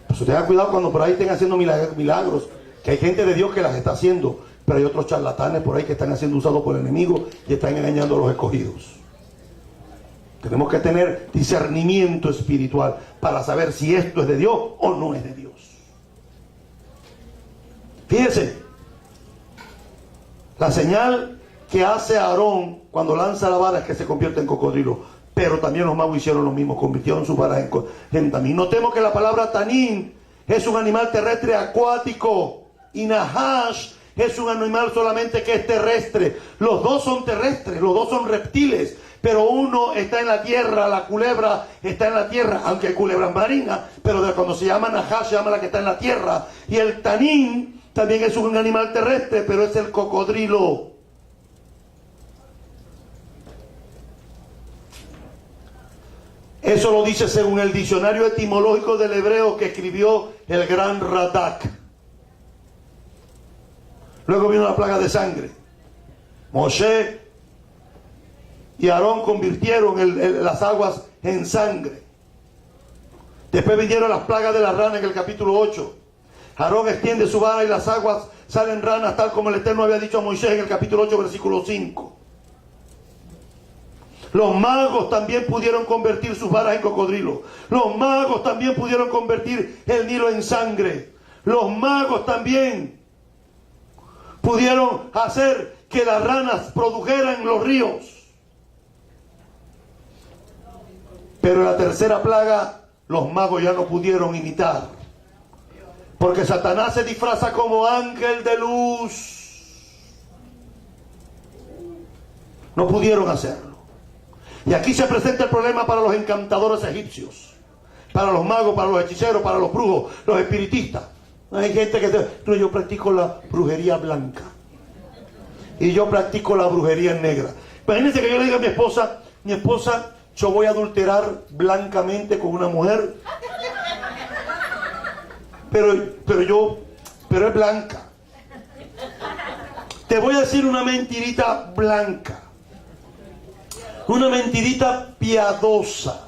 Pues tengan cuidado cuando por ahí estén haciendo milagros, que hay gente de Dios que las está haciendo, pero hay otros charlatanes por ahí que están siendo usados por el enemigo y están engañando a los escogidos. Tenemos que tener discernimiento espiritual para saber si esto es de Dios o no es de Dios. Fíjense, la señal que hace Aarón cuando lanza la vara es que se convierte en cocodrilo, pero también los magos hicieron lo mismo, convirtieron sus varas en tanín. Notemos que la palabra tanín es un animal terrestre acuático y Nahash es un animal solamente que es terrestre. Los dos son terrestres, los dos son reptiles, pero uno está en la tierra, la culebra está en la tierra, aunque hay culebras marinas, pero cuando se llama Nahash se llama la que está en la tierra. Y el tanín también es un animal terrestre, pero es el cocodrilo. Eso lo dice según el diccionario etimológico del hebreo que escribió el gran Radak. Luego vino la plaga de sangre. Moshe y Aarón convirtieron las aguas en sangre. Después vinieron las plagas de la rana en el capítulo 8. Aarón extiende su vara y las aguas salen ranas, tal como el Eterno había dicho a Moisés en el capítulo 8, versículo 5. Los magos también pudieron convertir sus varas en cocodrilo. Los magos también pudieron convertir el Nilo en sangre. Los magos también pudieron hacer que las ranas produjeran los ríos. Pero la tercera plaga, los magos ya no pudieron imitar. Porque Satanás se disfraza como ángel de luz. No pudieron hacerlo. Y aquí se presenta el problema para los encantadores egipcios, para los magos, para los hechiceros, para los brujos, los espiritistas. Hay gente que dice, no, yo practico la brujería blanca y yo practico la brujería negra. Imagínense que yo le diga a mi esposa, yo voy a adulterar blancamente con una mujer, pero es blanca. Te voy a decir una mentirita blanca. Una mentirita piadosa.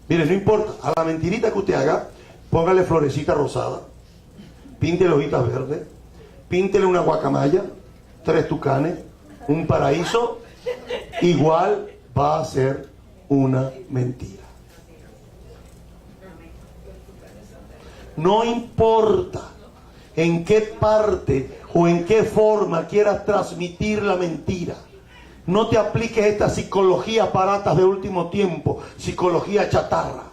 Mire, no importa, a la mentirita que usted haga, póngale florecita rosada, píntele hojitas verdes, píntele una guacamaya, 3 tucanes, un paraíso, igual va a ser una mentira. No importa en qué parte o en qué forma quieras transmitir la mentira. No te apliques esta psicología baratas de último tiempo, psicología chatarra.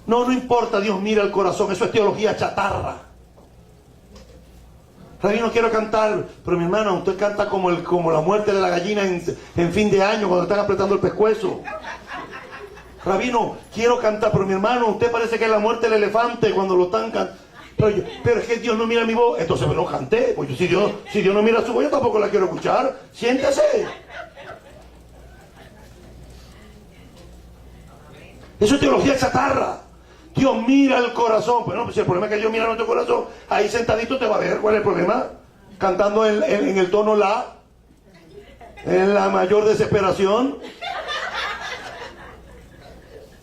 No importa, Dios mira el corazón, eso es teología chatarra. Rabino, quiero cantar, pero mi hermana, usted canta como la muerte de la gallina en fin de año, cuando están apretando el pescuezo. Rabino, quiero cantar, pero mi hermano, usted parece que es la muerte del elefante cuando lo están cantando. Pero es que Dios no mira mi voz. Entonces me lo canté. Pues si Dios no mira su voz, yo tampoco la quiero escuchar. Siéntese. Eso es teología chatarra. Dios mira el corazón. Pues no, pues si el problema es que Dios mira nuestro corazón, ahí sentadito te va a ver. ¿Cuál es el problema? Cantando en el tono la, en la mayor desesperación.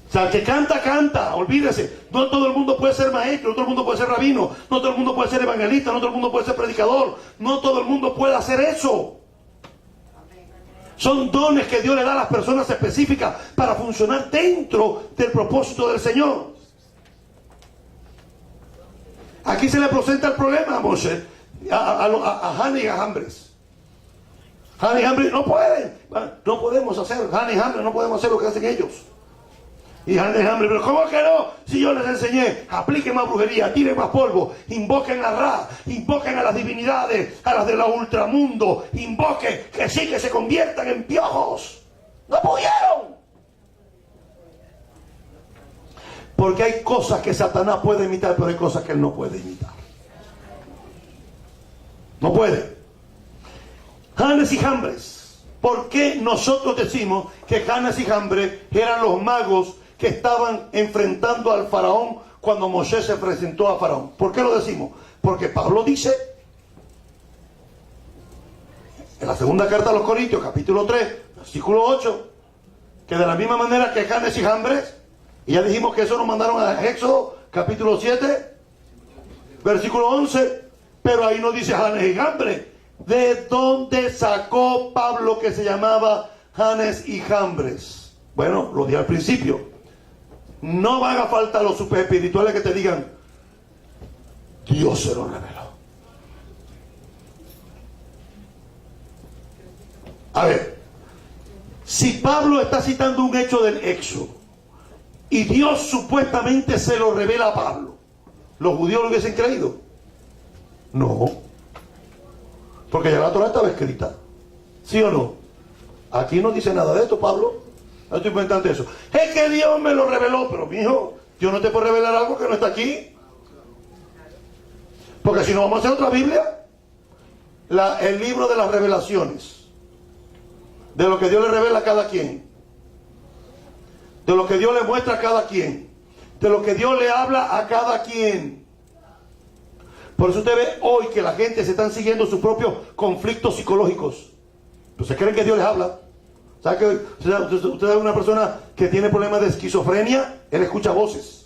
O sea, el que canta, olvídese. No todo el mundo puede ser maestro, no todo el mundo puede ser rabino, no todo el mundo puede ser evangelista, no todo el mundo puede ser predicador, no todo el mundo puede hacer eso. Son dones que Dios le da a las personas específicas para funcionar dentro del propósito del Señor. Aquí se le presenta el problema a Moshe, a Hannah y a Jambres. Hannah y Jambres no podemos hacer, Hannah y Jambres no podemos hacer lo que hacen ellos. Y Hambre, pero ¿cómo que no? Si yo les enseñé, apliquen más brujería, tiren más polvo, invoquen a Ra, invoquen a las divinidades, a las de la ultramundo, invoquen que sí, que se conviertan en piojos. ¡No pudieron! Porque hay cosas que Satanás puede imitar, pero hay cosas que él no puede imitar. No puede. Janes y Jambres. ¿Por qué nosotros decimos que Janes y Jambres eran los magos que estaban enfrentando al faraón cuando Moshe se presentó a faraón? ¿Por qué lo decimos? Porque Pablo dice en la segunda carta a los Corintios, capítulo 3, Versículo 8. Que de la misma manera que Janes y Jambres, y ya dijimos que eso nos mandaron a Éxodo, capítulo 7, versículo 11. Pero ahí no dice Janes y Jambres. ¿De dónde sacó Pablo que se llamaba Janes y Jambres? Bueno, lo dije al principio. No van a faltar los super espirituales que te digan, Dios se lo reveló. A ver, si Pablo está citando un hecho del Éxodo y Dios supuestamente se lo revela a Pablo, ¿los judíos lo hubiesen creído? No, porque ya la Torah estaba escrita. ¿Sí o no? Aquí no dice nada de esto, Pablo. No estoy inventando eso. Es que Dios me lo reveló, pero mijo, Dios no te puede revelar algo que no está aquí. Porque si no, vamos a hacer otra Biblia. El libro de las revelaciones. De lo que Dios le revela a cada quien. De lo que Dios le muestra a cada quien. De lo que Dios le habla a cada quien. Por eso usted ve hoy que la gente se están siguiendo sus propios conflictos psicológicos. Pues se creen que Dios les habla. ¿Sabe que usted es una persona que tiene problemas de esquizofrenia? Él escucha voces.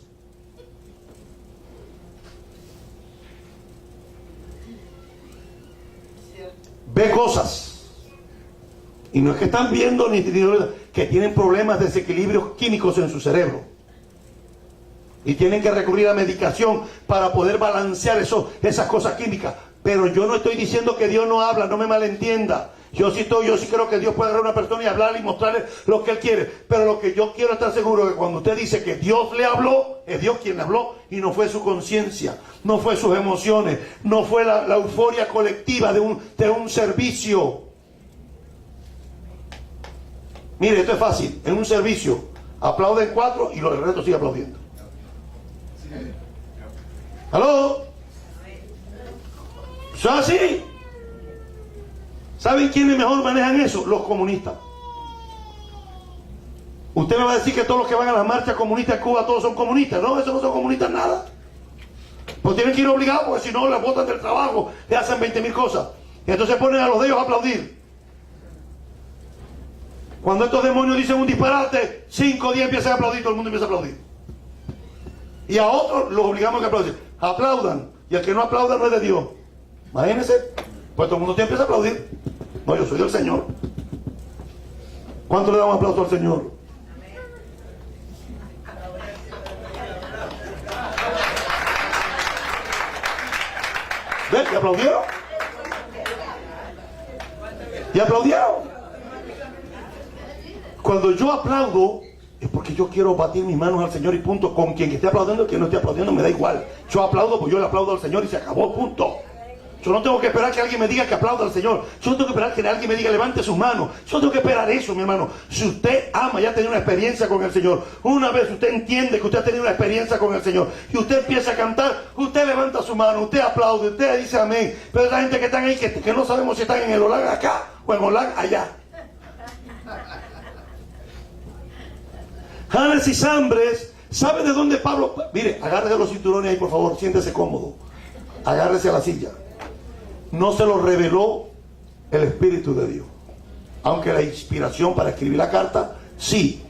Ve cosas. Y no es que están viendo ni que tienen problemas de desequilibrios químicos en su cerebro. Y tienen que recurrir a medicación para poder balancear esas cosas químicas. Pero yo no estoy diciendo que Dios no habla, no me malentienda. Yo sí creo que Dios puede agarrar a una persona y hablarle y mostrarle lo que Él quiere. Pero lo que yo quiero estar seguro es que cuando usted dice que Dios le habló, es Dios quien le habló y no fue su conciencia, no fue sus emociones, no fue la euforia colectiva de un servicio. Mire, esto es fácil. En un servicio aplauden 4 y el resto sigue aplaudiendo. ¿Aló? ¿Son así? ¿Saben quiénes mejor manejan eso? Los comunistas. Usted me va a decir que todos los que van a las marchas comunistas en Cuba todos son comunistas. No, esos no son comunistas nada. Pues tienen que ir obligados porque si no les botan del trabajo, le hacen 20.000 cosas. Y entonces ponen a los de ellos a aplaudir. Cuando estos demonios dicen un disparate, 5 o 10 empiezan a aplaudir, todo el mundo empieza a aplaudir. Y a otros los obligamos a que aplaudan. Aplaudan. Y el que no aplauda no es de Dios. Imagínense. Pues todo el mundo empieza a aplaudir. No, yo soy del Señor. ¿Cuánto le damos aplauso al Señor? ¿Ven? ¿Y aplaudieron? ¿Y aplaudieron? Cuando yo aplaudo, es porque yo quiero batir mis manos al Señor y punto. Con quien esté aplaudiendo, quien no esté aplaudiendo, me da igual. Yo aplaudo, pues yo le aplaudo al Señor y se acabó, punto. Yo no tengo que esperar que alguien me diga que aplauda al Señor. Yo no tengo que esperar que alguien me diga levante sus manos. Yo no tengo que esperar eso, mi hermano. Si usted ama, ya ha tenido una experiencia con el Señor. Una vez usted entiende que usted ha tenido una experiencia con el Señor y usted empieza a cantar, usted levanta su mano, usted aplaude, usted dice amén. Pero esa gente que están ahí, que no sabemos si están en el Olag acá o en Olag allá. Janes y Jambres, ¿sabe de dónde Pablo? Mire, agárrese los cinturones ahí, por favor, siéntese cómodo. Agárrese a la silla. No se lo reveló el Espíritu de Dios. Aunque la inspiración para escribir la carta, sí.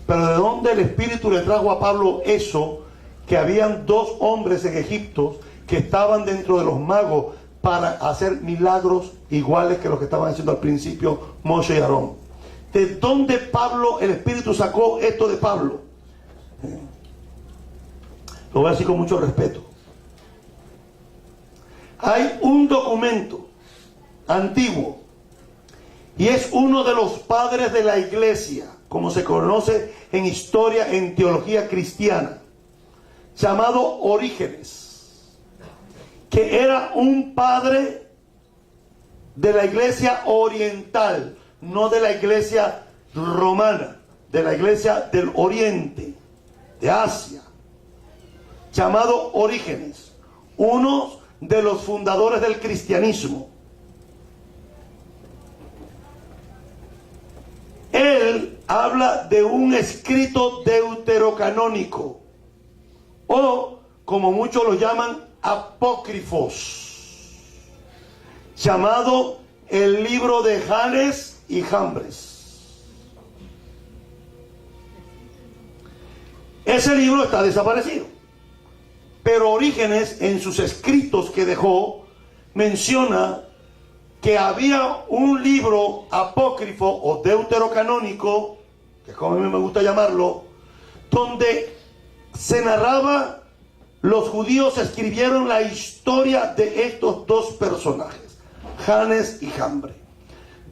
Pero ¿de dónde el Espíritu le trajo a Pablo eso? Que habían 2 hombres en Egipto que estaban dentro de los magos para hacer milagros iguales que los que estaban haciendo al principio Moshe y Aarón. ¿De dónde Pablo, el Espíritu sacó esto de Pablo? Lo voy a decir con mucho respeto. Hay un documento antiguo y es uno de los padres de la iglesia, como se conoce en historia, en teología cristiana, llamado Orígenes, que era un padre de la iglesia oriental, no de la iglesia romana, de la iglesia del oriente, de Asia, llamado Orígenes, uno de los fundadores del cristianismo. Él habla de un escrito deuterocanónico, o como muchos lo llaman, apócrifos, llamado el libro de Janes y Jambres. Ese libro está desaparecido. Pero Orígenes, en sus escritos que dejó, menciona que había un libro apócrifo o deuterocanónico, que como a mí me gusta llamarlo, donde se narraba, los judíos escribieron la historia de estos dos personajes, Janes y Jambre.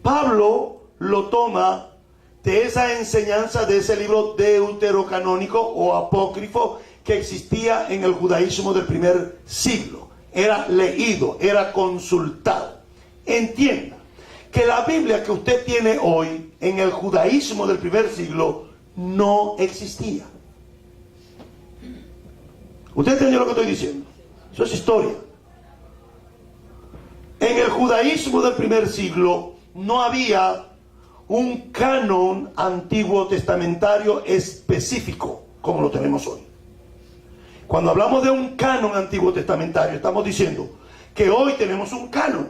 Pablo lo toma de esa enseñanza de ese libro deuterocanónico o apócrifo que existía en el judaísmo del primer siglo. Era leído, era consultado. Entienda que la Biblia que usted tiene hoy en el judaísmo del primer siglo no existía. ¿Usted entendió lo que estoy diciendo? Eso es historia. En el judaísmo del primer siglo no había un canon antiguo testamentario específico como lo tenemos hoy. Cuando hablamos de un canon antiguo testamentario, estamos diciendo que hoy tenemos un canon,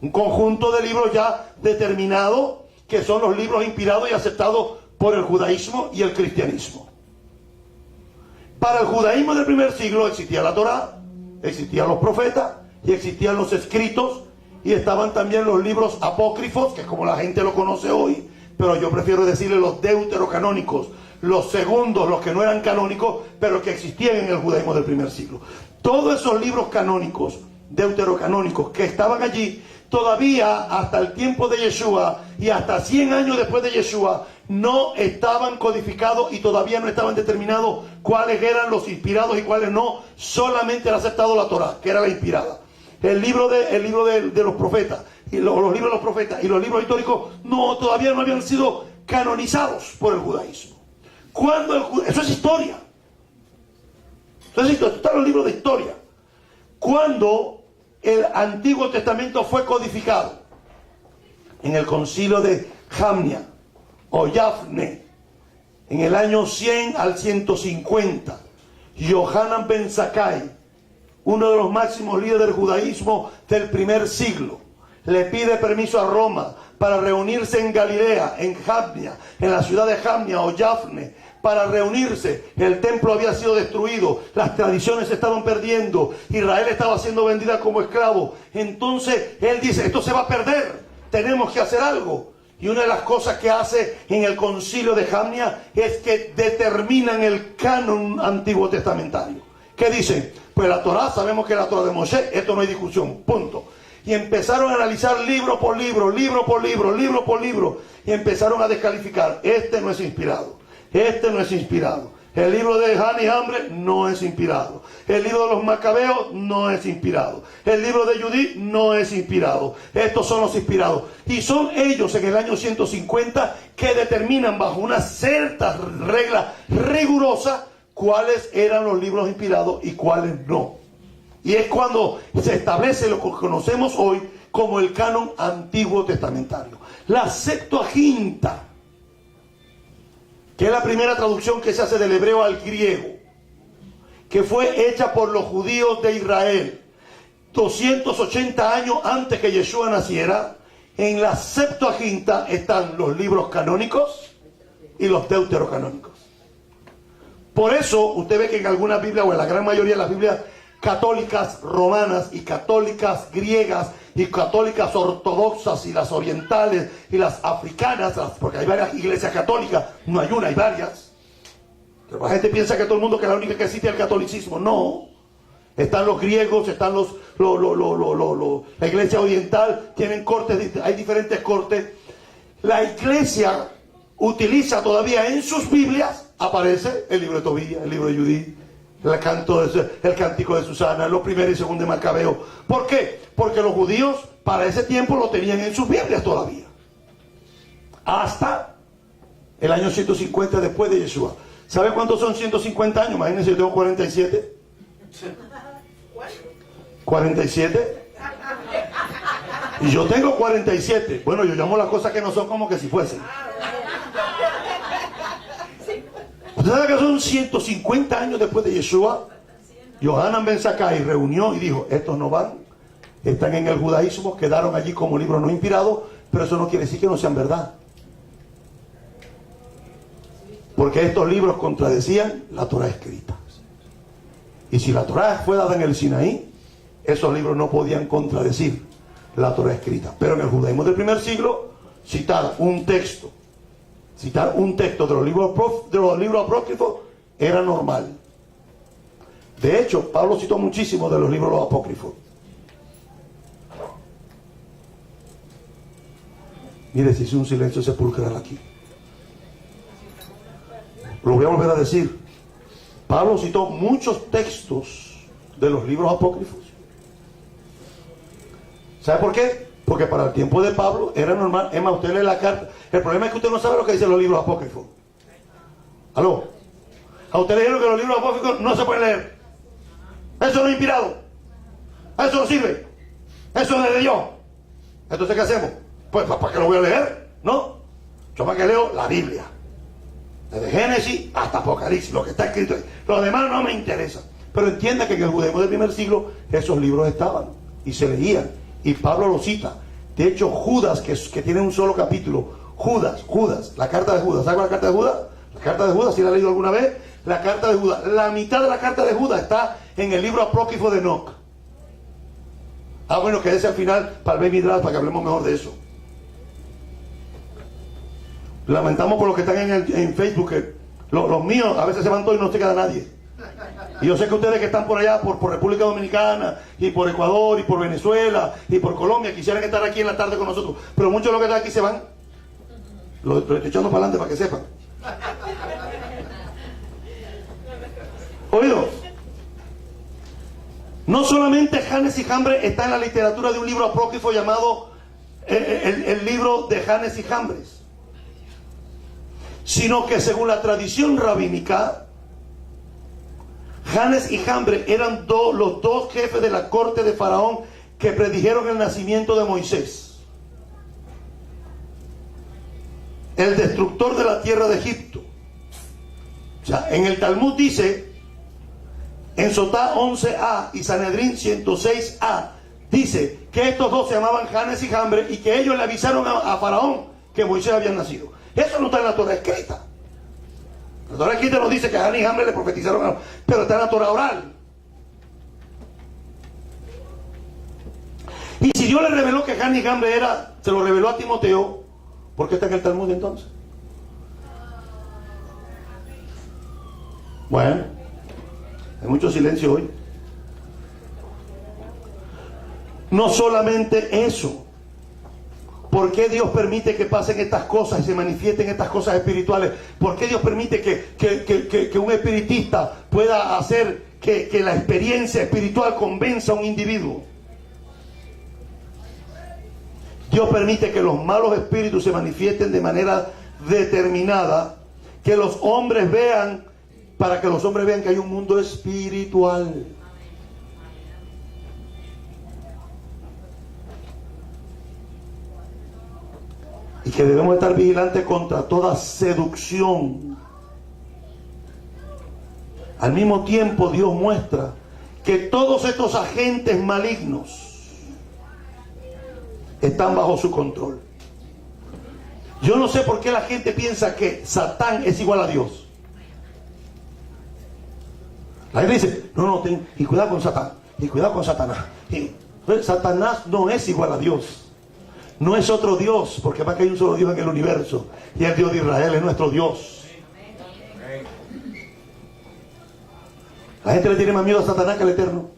un conjunto de libros ya determinados, que son los libros inspirados y aceptados por el judaísmo y el cristianismo. Para el judaísmo del primer siglo existía la Torá, existían los profetas y existían los escritos, y estaban también los libros apócrifos, que es como la gente lo conoce hoy, pero yo prefiero decirle los deuterocanónicos, los segundos, los que no eran canónicos, pero que existían en el judaísmo del primer siglo. Todos esos libros canónicos, deuterocanónicos, que estaban allí, todavía hasta el tiempo de Yeshua y hasta 100 años después de Yeshua, no estaban codificados y todavía no estaban determinados cuáles eran los inspirados y cuáles no. Solamente era aceptado la Torá, que era la inspirada. El libro de los profetas, y los libros de los profetas y los libros históricos todavía no habían sido canonizados por el judaísmo. Eso es historia. Eso es historia. Están los libros de historia. Cuando el Antiguo Testamento fue codificado en el concilio de Jamnia o Yafne, en el año 100 al 150, Yohanan ben Zakkai, uno de los máximos líderes del judaísmo del primer siglo, le pide permiso a Roma para reunirse en Galilea, en Jamnia, en la ciudad de Jamnia o Yafne, para reunirse. El templo había sido destruido, las tradiciones se estaban perdiendo, Israel estaba siendo vendida como esclavo. Entonces él dice, esto se va a perder, tenemos que hacer algo. Y una de las cosas que hace en el concilio de Jamnia es que determinan el canon antiguo testamentario. ¿Qué dicen? Pues la Torá, sabemos que es la Torá de Moshe, esto no hay discusión, punto. Y empezaron a analizar libro por libro, libro por libro, libro por libro, y empezaron a descalificar. Este no es inspirado, este no es inspirado. El libro de Janes y Jambre no es inspirado. El libro de los Macabeos no es inspirado. El libro de Judí no es inspirado. Estos son los inspirados. Y son ellos en el año 150 que determinan bajo una cierta regla rigurosa cuáles eran los libros inspirados y cuáles no. Y es cuando se establece lo que conocemos hoy como el canon antiguo testamentario. La Septuaginta, que es la primera traducción que se hace del hebreo al griego, que fue hecha por los judíos de Israel 280 años antes que Yeshua naciera. En la Septuaginta están los libros canónicos y los deuterocanónicos. Por eso usted ve que en algunas Biblias, o en la gran mayoría de las Biblias católicas romanas y católicas griegas y católicas ortodoxas y las orientales y las africanas, porque hay varias iglesias católicas, no hay una, hay varias. Pero la gente piensa que todo el mundo, que la única que existe es el catolicismo. No, están los griegos, están la iglesia oriental, tienen cortes, hay diferentes cortes. La iglesia utiliza todavía en sus Biblias, aparece el libro de Tobías, el libro de Judí, el cántico de Susana, los primeros y segundos de Macabeo. ¿Por qué? Porque los judíos para ese tiempo lo tenían en sus Biblias todavía, hasta el año 150 después de Yeshua. ¿Sabe cuántos son 150 años? Imagínense, yo tengo 47. 47. Y yo tengo 47. Bueno, yo llamo las cosas que no son como que si fuesen. ¿Usted sabe que son 150 años después de Yeshua? Yohanan ben Zakkai reunió y dijo, estos no van, están en el judaísmo, quedaron allí como libros no inspirados, pero eso no quiere decir que no sean verdad. Porque estos libros contradecían la Torá escrita. Y si la Torá fue dada en el Sinaí, esos libros no podían contradecir la Torá escrita. Pero en el judaísmo del primer siglo, citar un texto de los libros apócrifos era normal. De hecho, Pablo citó muchísimo de los libros apócrifos. Mire, si hice un silencio sepulcral aquí. Lo voy a volver a decir. Pablo citó muchos textos de los libros apócrifos. ¿Sabe por qué? Porque para el tiempo de Pablo era normal. Es más, usted lee la carta. El problema es que usted no sabe lo que dicen los libros apócrifos. ¿Aló? A usted le dijeron que los libros apócrifos no se pueden leer. Eso no es inspirado. Eso no sirve. Eso no es de Dios. Entonces, ¿qué hacemos? Pues, ¿para qué lo voy a leer? No. Yo para qué leo la Biblia. Desde Génesis hasta Apocalipsis, lo que está escrito ahí. Lo demás no me interesa. Pero entienda que en el judaísmo del primer siglo esos libros estaban y se leían. Y Pablo lo cita. De hecho, Judas, que tiene un solo capítulo. Judas, la carta de Judas. ¿Sabe la carta de Judas? La carta de Judas, ¿sí la ha leído alguna vez? La carta de Judas. La mitad de la carta de Judas está en el libro apócrifo de Enoc. Ah, bueno, quédese al final para el baby draft, para que hablemos mejor de eso. Lamentamos por los que están en Facebook, que los míos a veces se van todos y no se queda nadie. Y yo sé que ustedes que están por allá, por República Dominicana, y por Ecuador, y por Venezuela, y por Colombia, quisieran estar aquí en la tarde con nosotros. Pero muchos de los que están aquí se van. Lo estoy echando para adelante para que sepan. Oído. No solamente Janes y Jambres está en la literatura de un libro apócrifo llamado el libro de Janes y Jambres, sino que según la tradición rabínica, Janes y Jambres eran los dos jefes de la corte de Faraón que predijeron el nacimiento de Moisés, el destructor de la tierra de Egipto. O sea, en el Talmud dice, en Sotá 11a y Sanedrín 106a, dice que estos dos se llamaban Janes y Jambres y que ellos le avisaron a Faraón que Moisés había nacido. Eso no está en la Torá escrita. La Torá escrita nos dice que a Janes y Jambres le profetizaron, pero está en la Torá oral. Y si Dios le reveló que Janes y Jambres se lo reveló a Timoteo, ¿por qué está en el Talmud entonces? Bueno, hay mucho silencio hoy. No solamente eso. ¿Por qué Dios permite que pasen estas cosas y se manifiesten estas cosas espirituales? ¿Por qué Dios permite que un espiritista pueda hacer que la experiencia espiritual convenza a un individuo? Dios permite que los malos espíritus se manifiesten de manera determinada, que los hombres vean, para que los hombres vean que hay un mundo espiritual. Y que debemos estar vigilantes contra toda seducción. Al mismo tiempo, Dios muestra que todos estos agentes malignos están bajo su control. Yo no sé por qué la gente piensa que Satán es igual a Dios. La gente dice, no, y cuidado con Satán, y cuidado con Satanás. Satanás no es igual a Dios. No es otro Dios, porque más que hay un solo Dios en el universo, y el Dios de Israel es nuestro Dios. La gente le tiene más miedo a Satanás que al Eterno.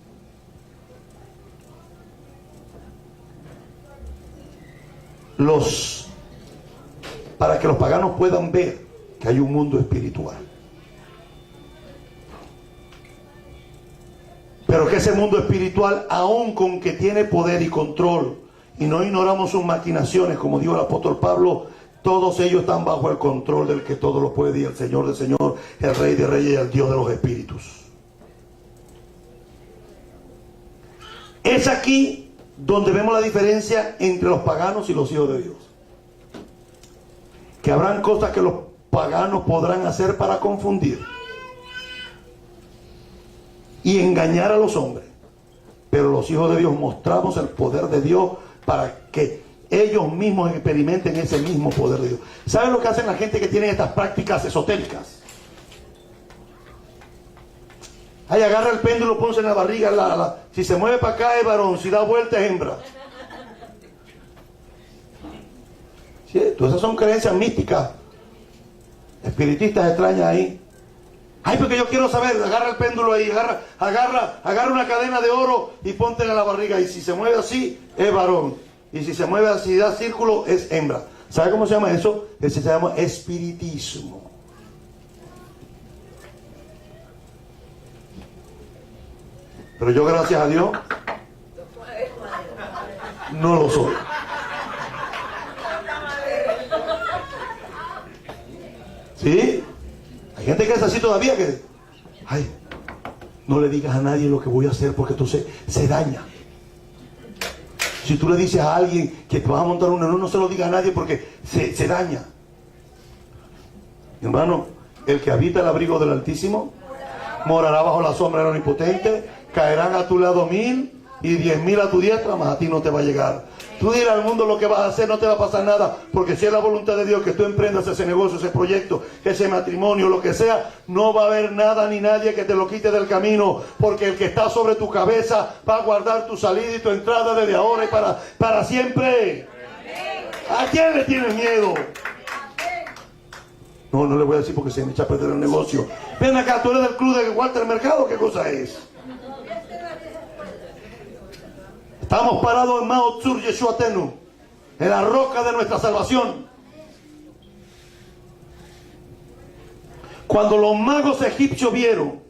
Para que los paganos puedan ver que hay un mundo espiritual. Pero que ese mundo espiritual, aun con que tiene poder y control, y no ignoramos sus maquinaciones, como dijo el apóstol Pablo, todos ellos están bajo el control del que todo lo puede, y el Señor de Señor, el Rey de Reyes y el Dios de los espíritus. Es aquí donde vemos la diferencia entre los paganos y los hijos de Dios. Que habrán cosas que los paganos podrán hacer para confundir y engañar a los hombres, pero los hijos de Dios mostramos el poder de Dios para que ellos mismos experimenten ese mismo poder de Dios. ¿Saben lo que hacen la gente que tiene estas prácticas esotéricas? Ahí agarra el péndulo, ponse en la barriga, si se mueve para acá es varón, si da vuelta es hembra. ¿Sí? Todas esas son creencias místicas, espiritistas extrañas ahí. Ay, porque yo quiero saber, agarra el péndulo ahí, agarra una cadena de oro y ponte en la barriga, y si se mueve así es varón, y si se mueve así, da círculo, es hembra. ¿Sabe cómo se llama eso? Ese se llama espiritismo. Pero yo, gracias a Dios, no lo soy. ¿Sí? Hay gente que es así todavía, que ay, no le digas a nadie lo que voy a hacer porque tú se daña. Si tú le dices a alguien que te vas a montar un avión, no se lo digas a nadie porque se daña. Hermano, el que habita el abrigo del Altísimo morará bajo la sombra del Omnipotente. Caerán a tu lado 1000 y 10.000 a tu diestra, mas a ti no te va a llegar. Tú dirás al mundo lo que vas a hacer, no te va a pasar nada, porque si es la voluntad de Dios que tú emprendas ese negocio, ese proyecto, ese matrimonio, lo que sea, no va a haber nada ni nadie que te lo quite del camino, porque el que está sobre tu cabeza va a guardar tu salida y tu entrada desde ahora y para siempre. ¿A quién le tienes miedo? No le voy a decir porque se me echa a perder el negocio. Ven acá, tú eres del club de Walter Mercado, ¿qué cosa es? Estamos parados en Mao Tzur Yeshua Tenu, en la roca de nuestra salvación. Cuando los magos egipcios vieron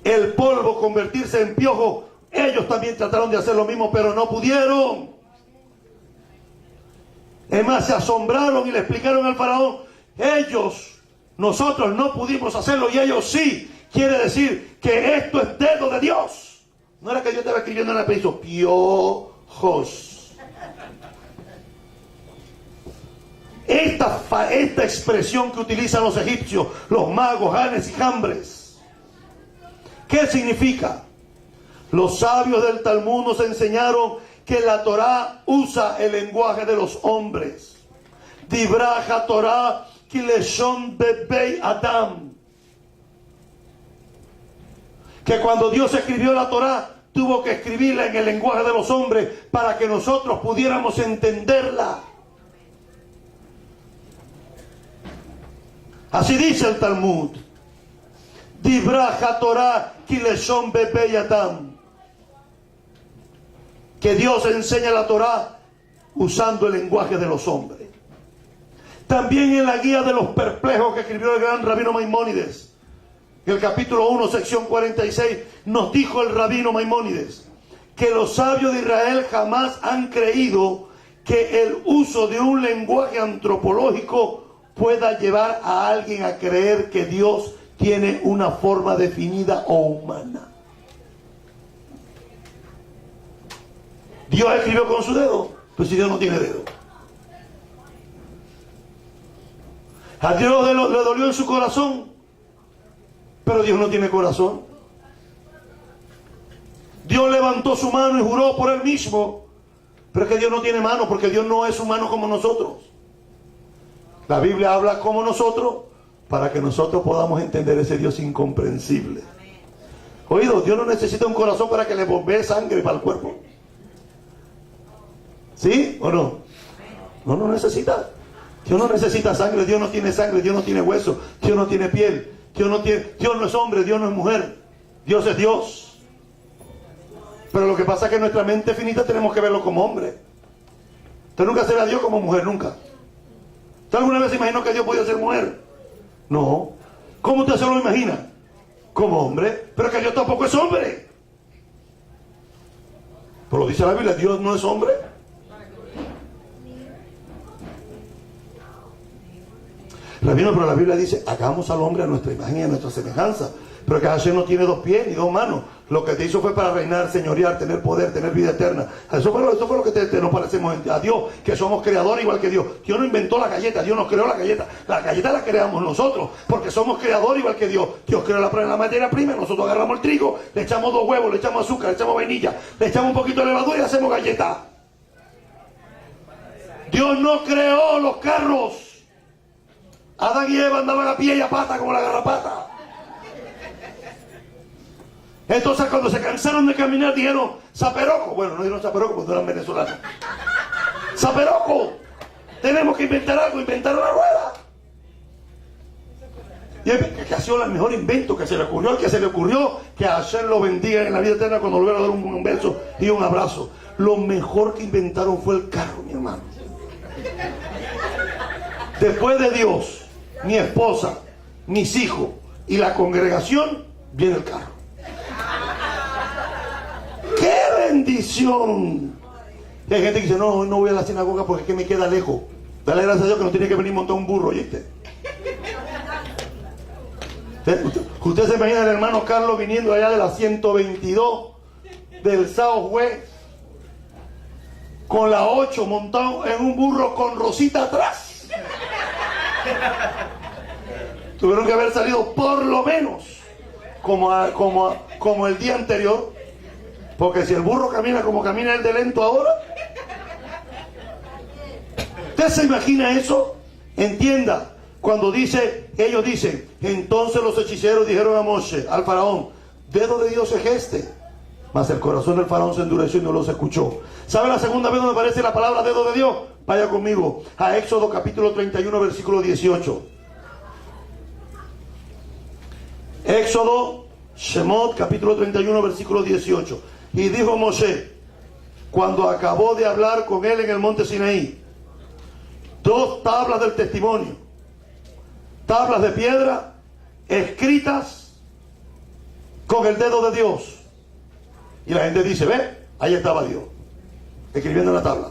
el polvo convertirse en piojo, ellos también trataron de hacer lo mismo, pero no pudieron. Es más, se asombraron y le explicaron al faraón: nosotros no pudimos hacerlo y ellos sí. Quiere decir que esto es dedo de Dios. No era que Dios estaba escribiendo en el piso, piojos. Esta expresión que utilizan los egipcios, los magos, Janes y Jambres, ¿qué significa? Los sabios del Talmud nos enseñaron que la Torah usa el lenguaje de los hombres. Dibraja Torah kileshon bebei Adam. Que cuando Dios escribió la Torá, tuvo que escribirla en el lenguaje de los hombres para que nosotros pudiéramos entenderla. Así dice el Talmud. Dibraja Torah kileshon bebei Adam. Que Dios enseña la Torá usando el lenguaje de los hombres. También en la guía de los perplejos que escribió el gran rabino Maimónides, en el capítulo 1, sección 46, nos dijo el rabino Maimónides que los sabios de Israel jamás han creído que el uso de un lenguaje antropológico pueda llevar a alguien a creer que Dios tiene una forma definida o humana. Dios escribió con su dedo, pues si Dios no tiene dedo. A Dios le dolió en su corazón, pero Dios no tiene corazón. Dios levantó su mano y juró por él mismo, pero es que Dios no tiene mano, porque Dios no es humano como nosotros. La Biblia habla como nosotros para que nosotros podamos entender ese Dios incomprensible. Oído, Dios no necesita un corazón para que le bombee sangre para el cuerpo. ¿Sí o no? No necesita. Dios no necesita sangre, Dios no tiene hueso, Dios no tiene piel. Dios no es hombre, Dios no es mujer. Dios es Dios. Pero lo que pasa es que en nuestra mente finita tenemos que verlo como hombre. Usted nunca se ve a Dios como mujer, nunca. ¿Usted alguna vez se imaginó que Dios podía ser mujer? No. ¿Cómo usted se lo imagina? Como hombre. Pero que Dios tampoco es hombre. Pues lo dice la Biblia, Dios no es hombre. Pero la Biblia dice: hagamos al hombre a nuestra imagen y a nuestra semejanza. Pero que Hashem no tiene 2 pies ni 2 manos. Lo que te hizo fue para reinar, señorear, tener poder, tener vida eterna. Eso fue lo que nos parecemos a Dios, que somos creadores igual que Dios. Dios no inventó la galleta, Dios nos creó la galleta. La galleta la creamos nosotros, porque somos creadores igual que Dios. Dios creó la materia prima, nosotros agarramos el trigo, le echamos 2 huevos, le echamos azúcar, le echamos vainilla, le echamos un poquito de levadura y hacemos galleta. Dios no creó los carros. Adán y Eva andaban a pie y a pata como la garrapata. Entonces cuando se cansaron de caminar dijeron, zaperoco. Bueno, no dijeron zaperoco porque no eran venezolanos. Zaperoco, tenemos que inventar algo. Inventaron la rueda. Y que ha sido el mejor invento que se le ocurrió. El que se le ocurrió, que a Hashem lo bendiga en la vida eterna cuando volviera a dar un beso y un abrazo. Lo mejor que inventaron fue el carro, mi hermano. Después de Dios, mi esposa, mis hijos y la congregación, viene el carro. ¡Qué bendición! Y hay gente que dice, no, hoy no voy a la sinagoga porque es que me queda lejos. Dale gracias a Dios que no tiene que venir montar un burro, ¿oíste? Usted se imagina al hermano Carlos viniendo allá de la 122 del Southwest con la 8 montado en un burro con Rosita atrás. Tuvieron que haber salido por lo menos como el día anterior, porque si el burro camina como camina el de lento ahora, ¿usted se imagina eso? Entienda, cuando ellos dicen, entonces los hechiceros dijeron a Moshe, al faraón, dedo de Dios es este. Mas el corazón del faraón se endureció y no los escuchó. ¿Sabe la segunda vez donde aparece la palabra dedo de Dios? Vaya conmigo a Éxodo capítulo 31 versículo 18. Éxodo, Shemot capítulo 31 versículo 18. Y dijo Moshe, cuando acabó de hablar con él en el monte Sinaí, 2 tablas del testimonio, tablas de piedra escritas con el dedo de Dios. Y la gente dice, ve, ahí estaba Dios escribiendo en la tabla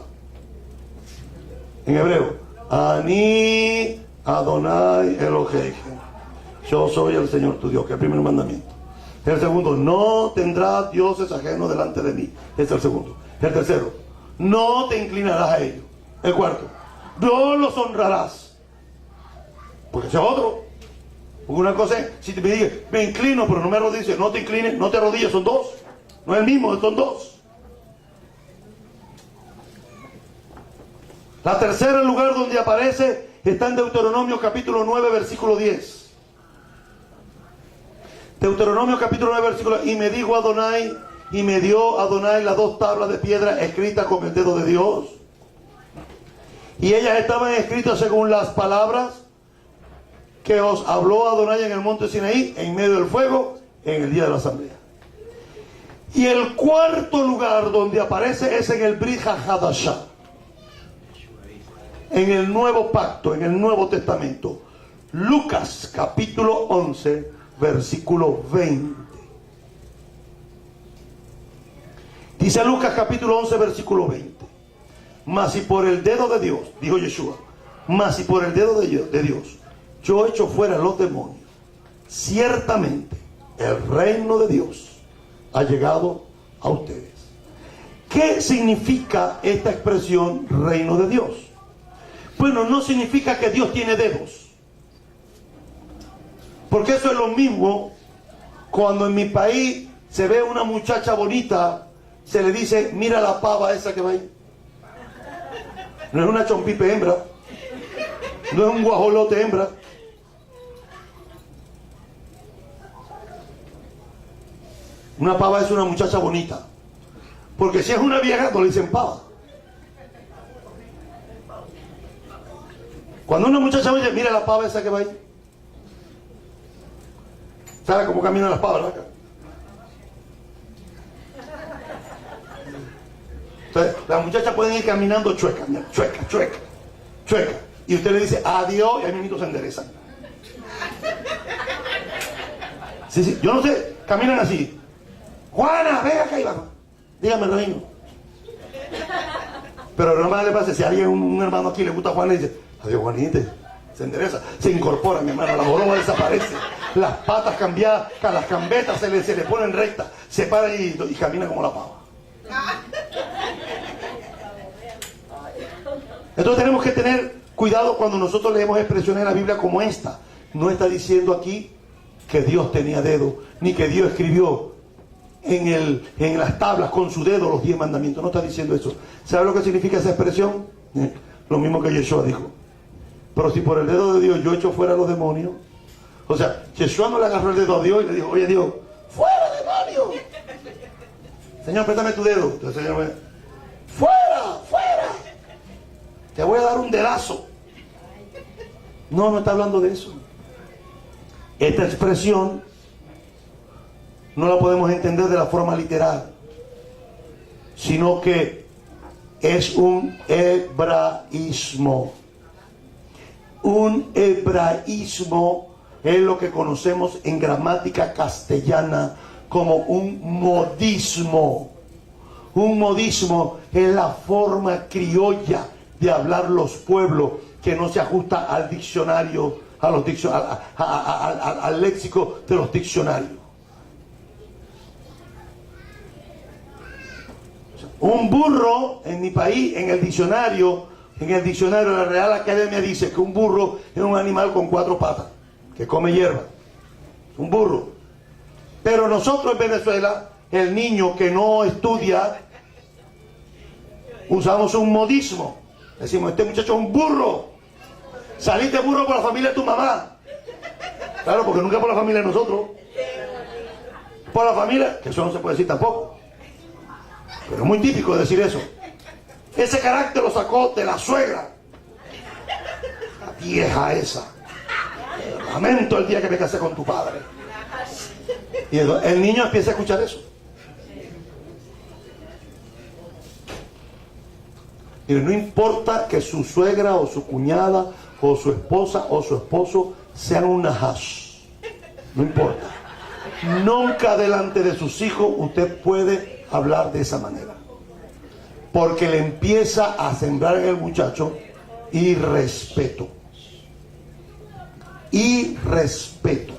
en hebreo, Ani Adonai Elohei, yo soy el Señor tu Dios, que es el primer mandamiento. El segundo, no tendrás dioses ajenos delante de mí, es el segundo. El tercero, no te inclinarás a ellos. El cuarto, no los honrarás, porque ese es otro. Una cosa es, si te me dices, me inclino pero no me arrodilles, no te inclines, no te arrodilles, son 2. No es el mismo, son 2. La tercera lugar donde aparece está en Deuteronomio capítulo 9 versículo 10. Deuteronomio capítulo 9 versículo 10. Y me dijo Adonai, y me dio Adonai las 2 tablas de piedra escritas con el dedo de Dios. Y ellas estaban escritas según las palabras que os habló Adonai en el monte Sinaí, en medio del fuego, en el día de la asamblea. Y el cuarto lugar donde aparece es en el Brit HaHadashah, en el nuevo pacto, en el Nuevo Testamento. Lucas capítulo 11 versículo 20. Dice Lucas capítulo 11 versículo 20. Mas si por el dedo de Dios, dijo Yeshua, mas si por el dedo de Dios yo echo fuera los demonios, ciertamente el reino de Dios ha llegado a ustedes. ¿Qué significa esta expresión reino de Dios? Bueno, no significa que Dios tiene dedos, porque eso es lo mismo cuando en mi país se ve una muchacha bonita, se le dice, mira la pava esa que va ahí. No es una chompipe hembra, no es un guajolote hembra. Una pava es una muchacha bonita, porque si es una vieja no le dicen pava. Cuando una muchacha oye, mira la pava esa que va ahí. ¿Sabe cómo caminan las pavas, verdad? Entonces, las muchachas pueden ir caminando chueca, chueca, chueca, chueca. Y usted le dice adiós y ahí mismo se enderezan. Sí, sí, yo no sé, caminan así. Juana, venga acá, Iván. Dígame, reino. Pero no más le pasa, si a alguien, un hermano aquí le gusta a Juana y dice, adiós, Juanita, se endereza, se incorpora, mi hermano, la joroba desaparece, las patas cambiadas, las cambetas se le ponen rectas, se para y camina como la pava. Entonces tenemos que tener cuidado cuando nosotros leemos expresiones en la Biblia como esta. No está diciendo aquí que Dios tenía dedo, ni que Dios escribió en las tablas con su dedo los 10 mandamientos. No está diciendo eso. ¿Sabe lo que significa esa expresión? Lo mismo que Yeshua dijo. Pero si por el dedo de Dios yo echo fuera a los demonios. O sea, Yeshua no le agarró el dedo a Dios y le dijo, oye Dios, ¡fuera demonio! Señor, préstame tu dedo. Entonces el Señor me, ¡fuera! ¡Fuera! Te voy a dar un dedazo. No, no está hablando de eso. Esta expresión no la podemos entender de la forma literal, sino que es un hebraísmo. Un hebraísmo es lo que conocemos en gramática castellana como un modismo. Un modismo es la forma criolla de hablar los pueblos que no se ajusta al diccionario, al léxico de los diccionarios. Un burro en mi país, en el diccionario de la Real Academia dice que un burro es un animal con 4 patas, que come hierba. Un burro. Pero nosotros en Venezuela, el niño que no estudia, usamos un modismo. Decimos, este muchacho es un burro. Saliste burro por la familia de tu mamá. Claro, porque nunca por la familia de nosotros. Por la familia, que eso no se puede decir tampoco. Pero es muy típico decir eso. Ese carácter lo sacó de la suegra. La vieja esa. Lamento el día que me casé con tu padre. Y el niño empieza a escuchar eso. Y no importa que su suegra o su cuñada o su esposa o su esposo sean un nahash. No importa. Nunca delante de sus hijos usted puede hablar de esa manera. Porque le empieza a sembrar en el muchacho irrespeto. Irrespeto.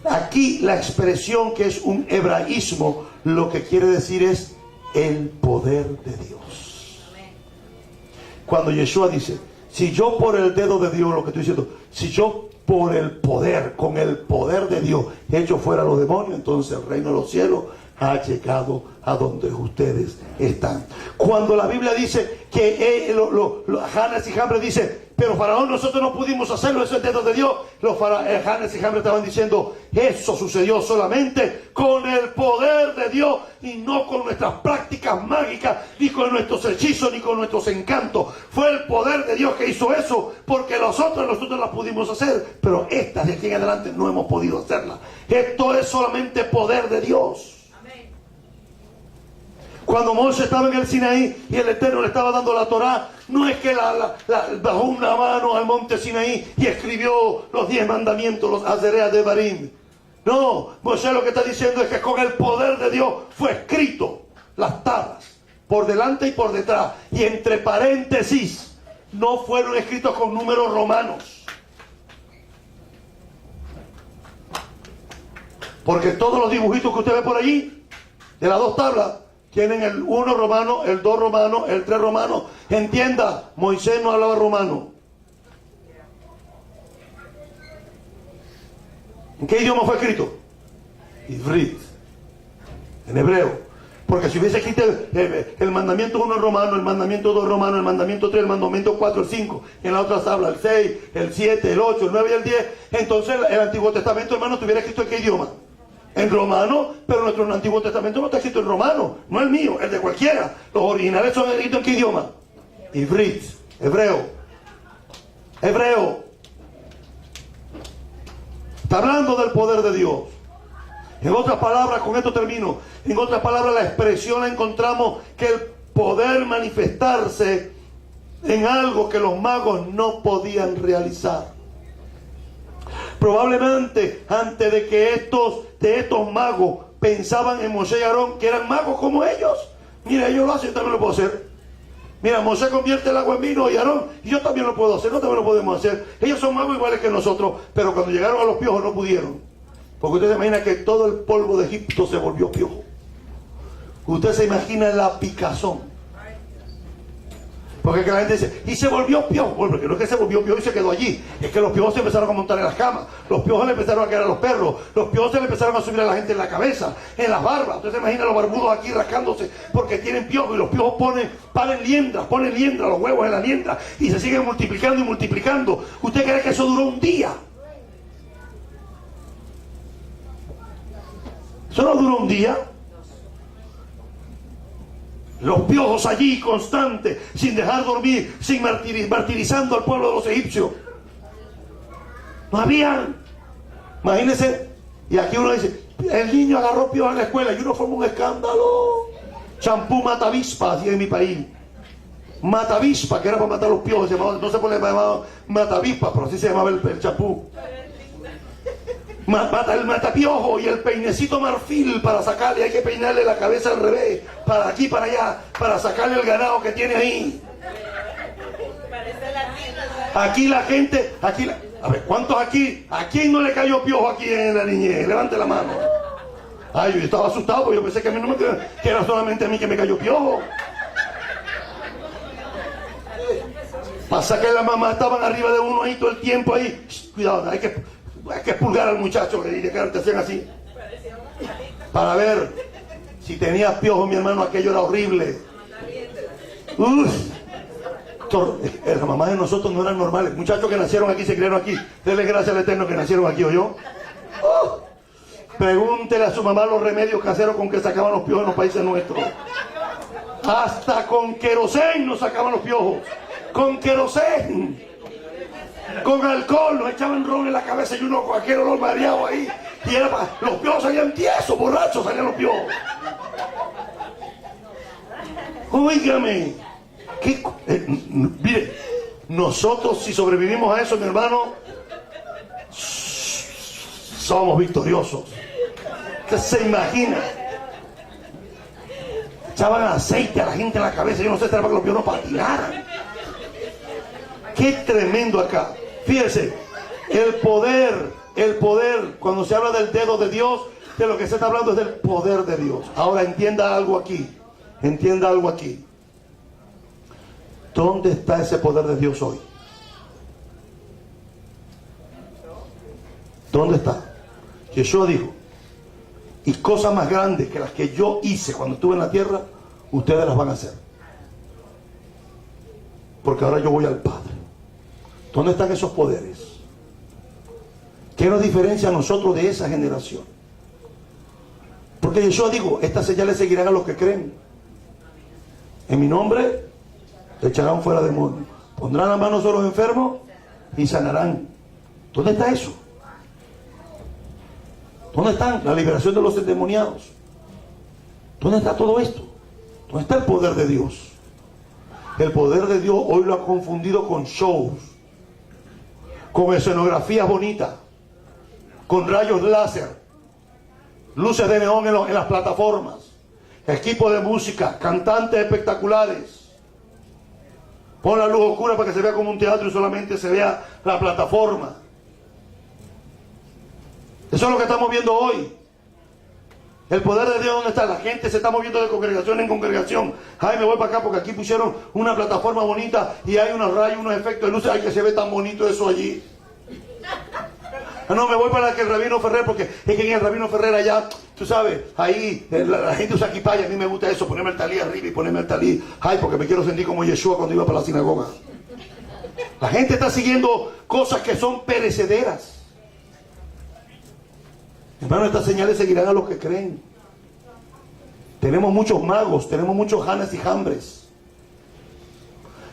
Aquí la expresión que es un hebraísmo, lo que quiere decir es el poder de Dios. Cuando Yeshua dice, si yo por el dedo de Dios, lo que estoy diciendo, si yo por el poder, con el poder de Dios, he hecho fuera a los demonios, entonces el reino de los cielos ha llegado a donde ustedes están. Cuando la Biblia dice que Janes y Jambres dice, pero Faraón, nosotros no pudimos hacerlo, eso es dedo de Dios. Janes y Jambres estaban diciendo, eso sucedió solamente con el poder de Dios y no con nuestras prácticas mágicas, ni con nuestros hechizos, ni con nuestros encantos. Fue el poder de Dios que hizo eso, porque nosotros las pudimos hacer, pero estas de aquí en adelante no hemos podido hacerlas. Esto es solamente poder de Dios. Cuando Moisés estaba en el Sinaí y el Eterno le estaba dando la Torá, no es que bajó una mano al monte Sinaí y escribió los 10 mandamientos, los Azerea de Barim. No, Moisés lo que está diciendo es que con el poder de Dios fue escrito las tablas, por delante y por detrás. Y entre paréntesis, no fueron escritos con números romanos. Porque todos los dibujitos que usted ve por allí, de las 2 tablas, tienen el 1 romano, el 2 romano, el 3 romano. Entienda, Moisés no hablaba romano. ¿En qué idioma fue escrito? Ivrit, en hebreo. Porque si hubiese escrito el mandamiento 1 romano, el mandamiento 2 romano, el mandamiento 3, el mandamiento 4, el 5, en la otra tabla el 6, el 7, el 8, el 9 y el 10, entonces el Antiguo Testamento, hermano, estuviera escrito en qué idioma? En romano, pero nuestro Antiguo Testamento no está escrito en romano, no el mío, el de cualquiera. Los originales son escritos en qué idioma? Ivrit, hebreo. Hebreo. Está hablando del poder de Dios. En otras palabras, con esto termino. En otras palabras, la expresión la encontramos que el poder manifestarse en algo que los magos no podían realizar. Probablemente antes de que estos magos pensaban en Moisés y Aarón, que eran magos como ellos. Mira, ellos lo hacen, yo también lo puedo hacer. Mira, Moisés convierte el agua en vino y Aarón, y yo también lo puedo hacer, nosotros también lo podemos hacer. Ellos son magos iguales que nosotros, pero cuando llegaron a los piojos no pudieron. Porque usted se imagina que todo el polvo de Egipto se volvió piojo. Usted se imagina la picazón. Porque que la gente dice, y se volvió piojo. Bueno, porque no es que se volvió piojo y se quedó allí. Es que los piojos se empezaron a montar en las camas. Los piojos le empezaron a caer a los perros. Los piojos se le empezaron a subir a la gente en la cabeza, en las barbas. Entonces se imagina los barbudos aquí rascándose porque tienen piojos. Y los piojos ponen liendras los huevos en la liendra. Y se siguen multiplicando y multiplicando. ¿Usted cree que eso duró un día? Eso no duró un día. Los piojos allí constantes, sin dejar dormir, sin martirizando al pueblo de los egipcios. No habían. Imagínense. Y aquí uno dice, el niño agarró piojos en la escuela y uno forma un escándalo. Champú mata avispa, así en mi país. Mata avispa, que era para matar los piojos. Se llamaba, no sé por qué se llamaba mata avispa, pero así se llamaba el champú. El matapiojo y el peinecito marfil para sacarle, hay que peinarle la cabeza al revés, para aquí, para allá, para sacarle el ganado que tiene ahí. Aquí la gente, a ver, ¿cuántos aquí? ¿A quién no le cayó piojo aquí en la niñez? Levante la mano. Ay, yo estaba asustado porque yo pensé que a mí no que era solamente a mí que me cayó piojo. Pasa que las mamás estaban arriba de uno ahí todo el tiempo ahí. Cuidado, hay que expulgar al muchacho y que te hacían así para ver si tenías piojo, mi hermano. Aquello era horrible. Las mamás de nosotros no eran normales. Muchachos que nacieron aquí, se criaron aquí, denle gracias al Eterno que nacieron aquí, ¿oyó? Pregúntele a su mamá los remedios caseros con que sacaban los piojos en los países nuestros. Hasta con querosén nos sacaban los piojos, con querosén. Con alcohol nos echaban ron en la cabeza y uno con aquel olor mareado ahí. Y los piojos salían tiesos, borrachos salían los piojos. Óigame, mire, nosotros si sobrevivimos a eso, mi hermano, somos victoriosos. Usted se imagina. Echaban aceite a la gente en la cabeza. Yo no sé si era para que los piojos no patinaran. Qué tremendo acá. Fíjese, el poder, cuando se habla del dedo de Dios, de lo que se está hablando es del poder de Dios. Ahora entienda algo aquí. ¿Dónde está ese poder de Dios hoy? ¿Dónde está? Yeshua dijo, y cosas más grandes que las que yo hice cuando estuve en la tierra, ustedes las van a hacer. Porque ahora yo voy al Padre. ¿Dónde están esos poderes? ¿Qué nos diferencia a nosotros de esa generación? Porque yo digo, estas señales seguirán a los que creen. En mi nombre echarán fuera demonios. Pondrán las manos sobre los enfermos y sanarán. ¿Dónde está eso? ¿Dónde está la liberación de los endemoniados? ¿Dónde está todo esto? ¿Dónde está el poder de Dios? El poder de Dios hoy lo ha confundido con shows, con escenografías bonitas, con rayos láser, luces de neón en las plataformas, equipos de música, cantantes espectaculares. Pon la luz oscura para que se vea como un teatro y solamente se vea la plataforma. Eso es lo que estamos viendo hoy. El poder de Dios, ¿dónde está? La gente se está moviendo de congregación en congregación. Ay, me voy para acá porque aquí pusieron una plataforma bonita y hay unos rayos, unos efectos de luces. Ay, que se ve tan bonito eso allí. No, me voy para que el Rabino Ferrer, porque es que en el Rabino Ferrer allá, tú sabes, ahí la gente usa equipaje. A mí me gusta eso, ponerme el talí arriba y ponerme el talí. Ay, porque me quiero sentir como Yeshua cuando iba para la sinagoga. La gente está siguiendo cosas que son perecederas. Hermano, estas señales seguirán a los que creen. Tenemos muchos magos, tenemos muchos Janes y Jambres.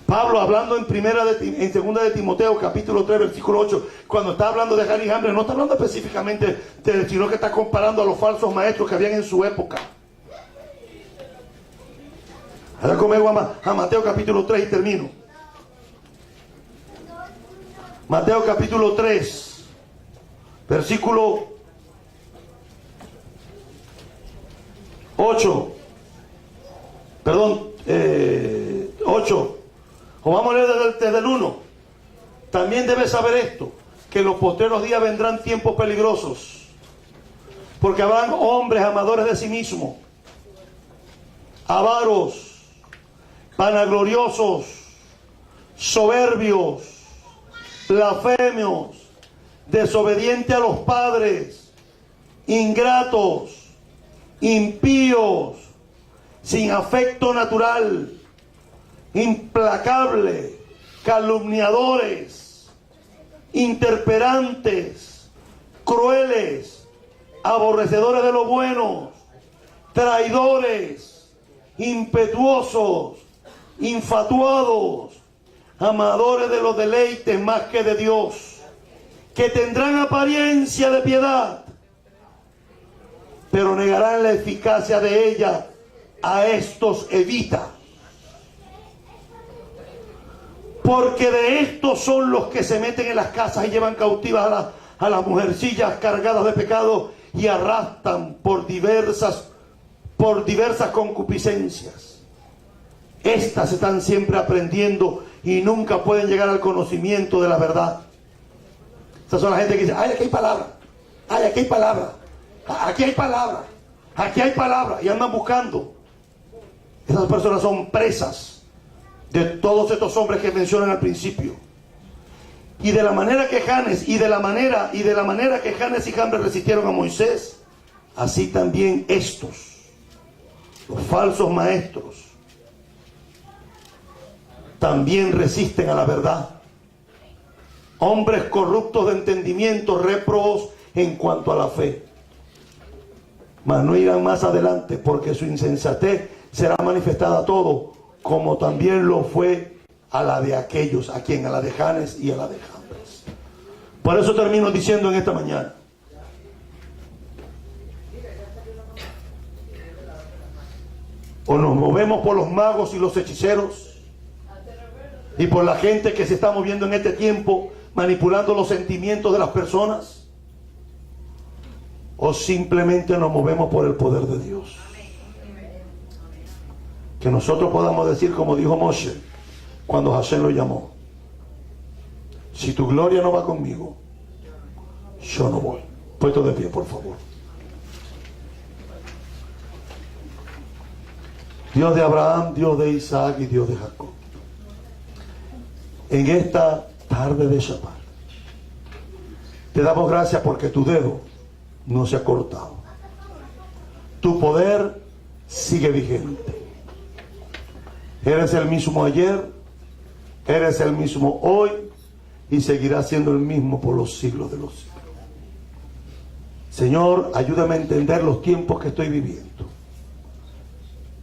Pablo, hablando en segunda de Timoteo, capítulo 3, versículo 8, cuando está hablando de Janes y Jambres, no está hablando específicamente sino que está comparando a los falsos maestros que habían en su época. Ahora conmigo a Mateo capítulo 3 y termino. Mateo capítulo 3, versículo 8. O vamos a leer desde el 1. También debes saber esto, que en los postreros días vendrán tiempos peligrosos, porque habrán hombres amadores de sí mismos, avaros, vanagloriosos, soberbios, blasfemios, desobedientes a los padres, ingratos, impíos, sin afecto natural, implacables, calumniadores, interperantes, crueles, aborrecedores de lo bueno, traidores, impetuosos, infatuados, amadores de los deleites más que de Dios, que tendrán apariencia de piedad, pero negarán la eficacia de ella. A estos evita, porque de estos son los que se meten en las casas y llevan cautivas a las mujercillas cargadas de pecado y arrastran por diversas concupiscencias. Estas están siempre aprendiendo y nunca pueden llegar al conocimiento de la verdad. Esas son la gente que dice: ay, aquí hay palabra, ay, aquí hay palabra, aquí hay palabra, aquí hay palabra, y andan buscando. Esas personas son presas de todos estos hombres que mencionan al principio. Y de la manera que Janes y de la manera que Janes y Jambres resistieron a Moisés, así también estos, los falsos maestros, también resisten a la verdad. Hombres corruptos de entendimiento, réprobos en cuanto a la fe. Mas no irán más adelante, porque su insensatez será manifestada a todo, como también lo fue a la de aquellos, a quien, a la de Janes y a la de Jambres. Por eso termino diciendo en esta mañana: o nos movemos por los magos y los hechiceros y por la gente que se está moviendo en este tiempo manipulando los sentimientos de las personas, o simplemente nos movemos por el poder de Dios. Que nosotros podamos decir, como dijo Moshe cuando Hashem lo llamó: si tu gloria no va conmigo, yo no voy. Puesto de pie, por favor. Dios de Abraham, Dios de Isaac y Dios de Jacob, en esta tarde de Shabbat te damos gracias porque tu dedo no se ha cortado, tu poder sigue vigente. Eres el mismo ayer, eres el mismo hoy y seguirás siendo el mismo por los siglos de los siglos. Señor, ayúdame a entender los tiempos que estoy viviendo.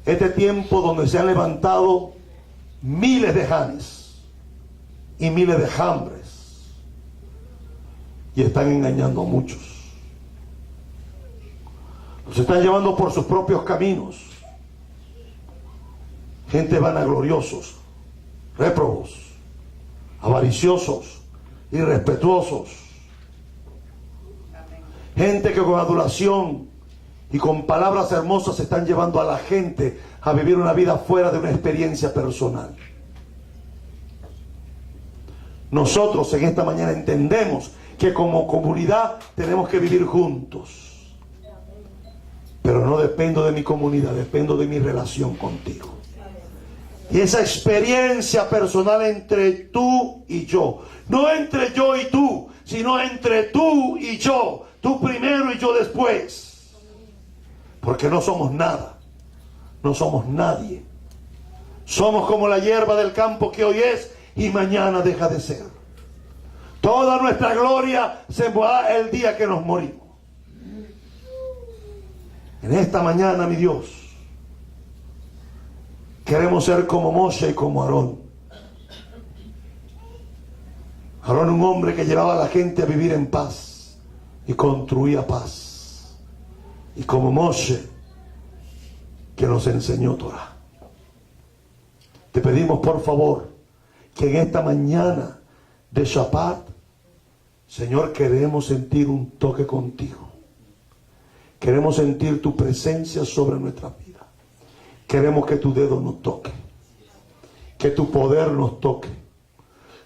Este tiempo donde se han levantado miles de Janes y miles de Jambres y están engañando a muchos. Los están llevando por sus propios caminos. Gente vanagloriosos, réprobos, avariciosos, irrespetuosos. Gente que con adulación y con palabras hermosas están llevando a la gente a vivir una vida fuera de una experiencia personal. Nosotros en esta mañana entendemos que como comunidad tenemos que vivir juntos. Pero no dependo de mi comunidad, dependo de mi relación contigo. Y esa experiencia personal entre tú y yo, no entre yo y tú, sino entre tú y yo, tú primero y yo después, porque no somos nada, no somos nadie, somos como la hierba del campo que hoy es y mañana deja de ser. Toda nuestra gloria se va el día que nos morimos. En esta mañana, mi Dios, queremos ser como Moshe y como Aarón. Aarón, un hombre que llevaba a la gente a vivir en paz y construía paz. Y como Moshe, que nos enseñó Torah. Te pedimos, por favor, que en esta mañana de Shabbat, Señor, queremos sentir un toque contigo. Queremos sentir tu presencia sobre nuestra vida. Queremos que tu dedo nos toque, que tu poder nos toque,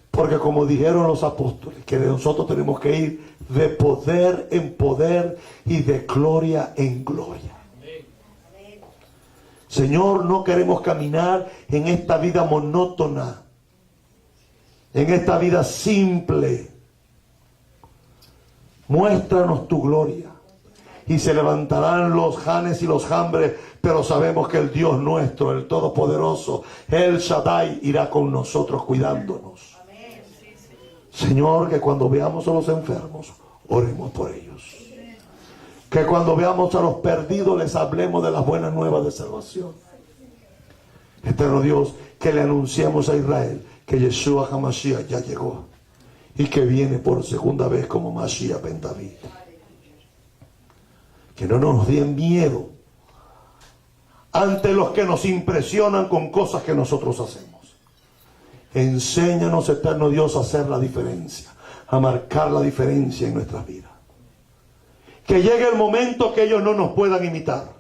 porque como dijeron los apóstoles, que nosotros tenemos que ir de poder en poder y de gloria en gloria. Señor, no queremos caminar en esta vida monótona en esta vida simple. Muéstranos tu gloria. Y se levantarán los Janes y los Jambres, pero sabemos que el Dios nuestro, el Todopoderoso, el Shaddai, irá con nosotros cuidándonos. Señor, que cuando veamos a los enfermos, oremos por ellos. Que cuando veamos a los perdidos, les hablemos de las buenas nuevas de salvación. Eterno Dios, que le anunciemos a Israel que Yeshua HaMashiach ya llegó y que viene por segunda vez como Mashiach ben David. Que no nos den miedo ante los que nos impresionan con cosas que nosotros hacemos. Enséñanos, eterno Dios, a hacer la diferencia, a marcar la diferencia en nuestras vidas. Que llegue el momento que ellos no nos puedan imitar.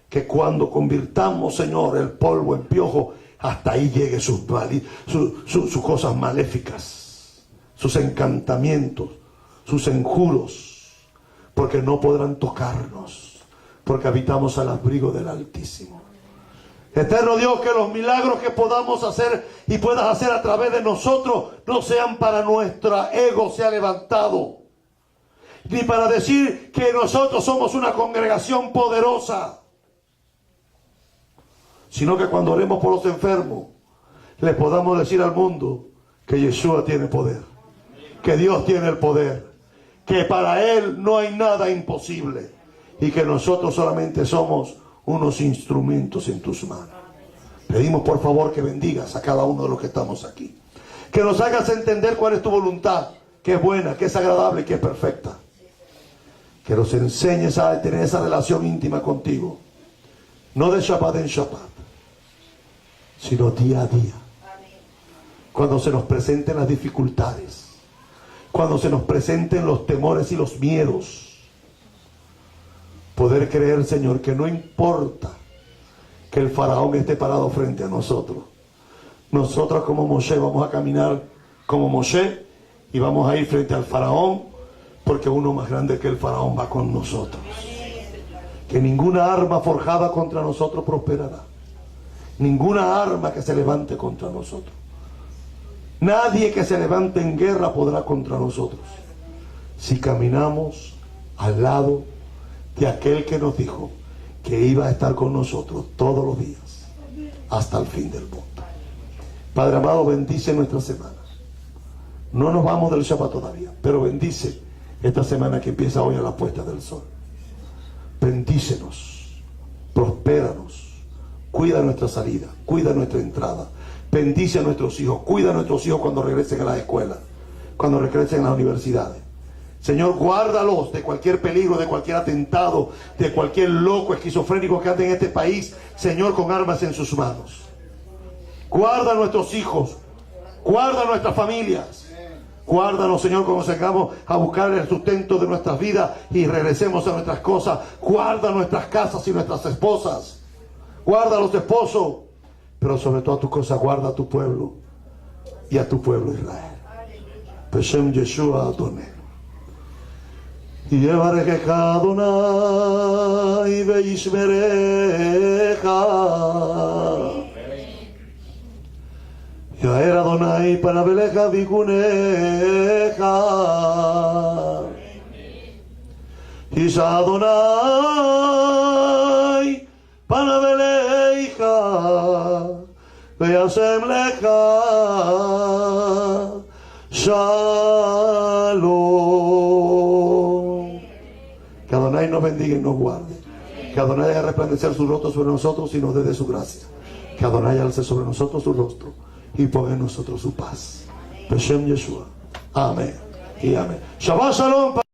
Que cuando convirtamos, Señor, el polvo en piojo, hasta ahí llegue sus cosas maléficas, sus encantamientos, sus enjuros. Porque no podrán tocarnos, porque habitamos al abrigo del Altísimo. Eterno Dios, que los milagros que podamos hacer y puedas hacer a través de nosotros no sean para nuestro ego sea levantado, ni para decir que nosotros somos una congregación poderosa, sino que cuando oremos por los enfermos les podamos decir al mundo que Yeshua tiene poder, que Dios tiene el poder, que para Él no hay nada imposible y que nosotros solamente somos unos instrumentos en tus manos. Pedimos por favor que bendigas a cada uno de los que estamos aquí, que nos hagas entender cuál es tu voluntad, que es buena, que es agradable y que es perfecta, que nos enseñes a tener esa relación íntima contigo, no de Shabbat en Shabbat, sino día a día, cuando se nos presenten las dificultades, cuando se nos presenten los temores y los miedos, poder creer, Señor, que no importa que el faraón esté parado frente a nosotros. Nosotros como Moshe vamos a caminar como Moshe y vamos a ir frente al faraón, porque uno más grande que el faraón va con nosotros. Que ninguna arma forjada contra nosotros prosperará. Ninguna arma que se levante contra nosotros. Nadie que se levante en guerra podrá contra nosotros, si caminamos al lado de aquel que nos dijo que iba a estar con nosotros todos los días hasta el fin del mundo. Padre amado, bendice nuestra semana. No nos vamos del Shabbat todavía, pero bendice esta semana que empieza hoy a la puesta del sol. Bendícenos, prospéranos, cuida nuestra salida, cuida nuestra entrada. Bendice a nuestros hijos, cuida a nuestros hijos cuando regresen a las escuelas, cuando regresen a las universidades. Señor, guárdalos de cualquier peligro, de cualquier atentado, de cualquier loco esquizofrénico que ande en este país, Señor, con armas en sus manos. Guarda a nuestros hijos, guarda a nuestras familias. Guárdanos, Señor, cuando salgamos a buscar el sustento de nuestras vidas y regresemos a nuestras cosas. Guarda nuestras casas y nuestras esposas. Guarda a los esposos. Pero sobre todas tus cosas, guarda a tu pueblo y a tu pueblo Israel. Beshem Yeshua Adonai. Yevarechecha Adonai veishmerecha. Yaer Adonai panavelecha vigunecha. Yisha Adonai panavelecha. Ve'asem lecha shalom. Que Adonai nos bendiga y nos guarde. Que Adonai haga resplandecer su rostro sobre nosotros y nos dé de su gracia. Que Adonai alce sobre nosotros su rostro y ponga en nosotros su paz. Beshem Yeshua. Amén y amén. Shabbat Shalom.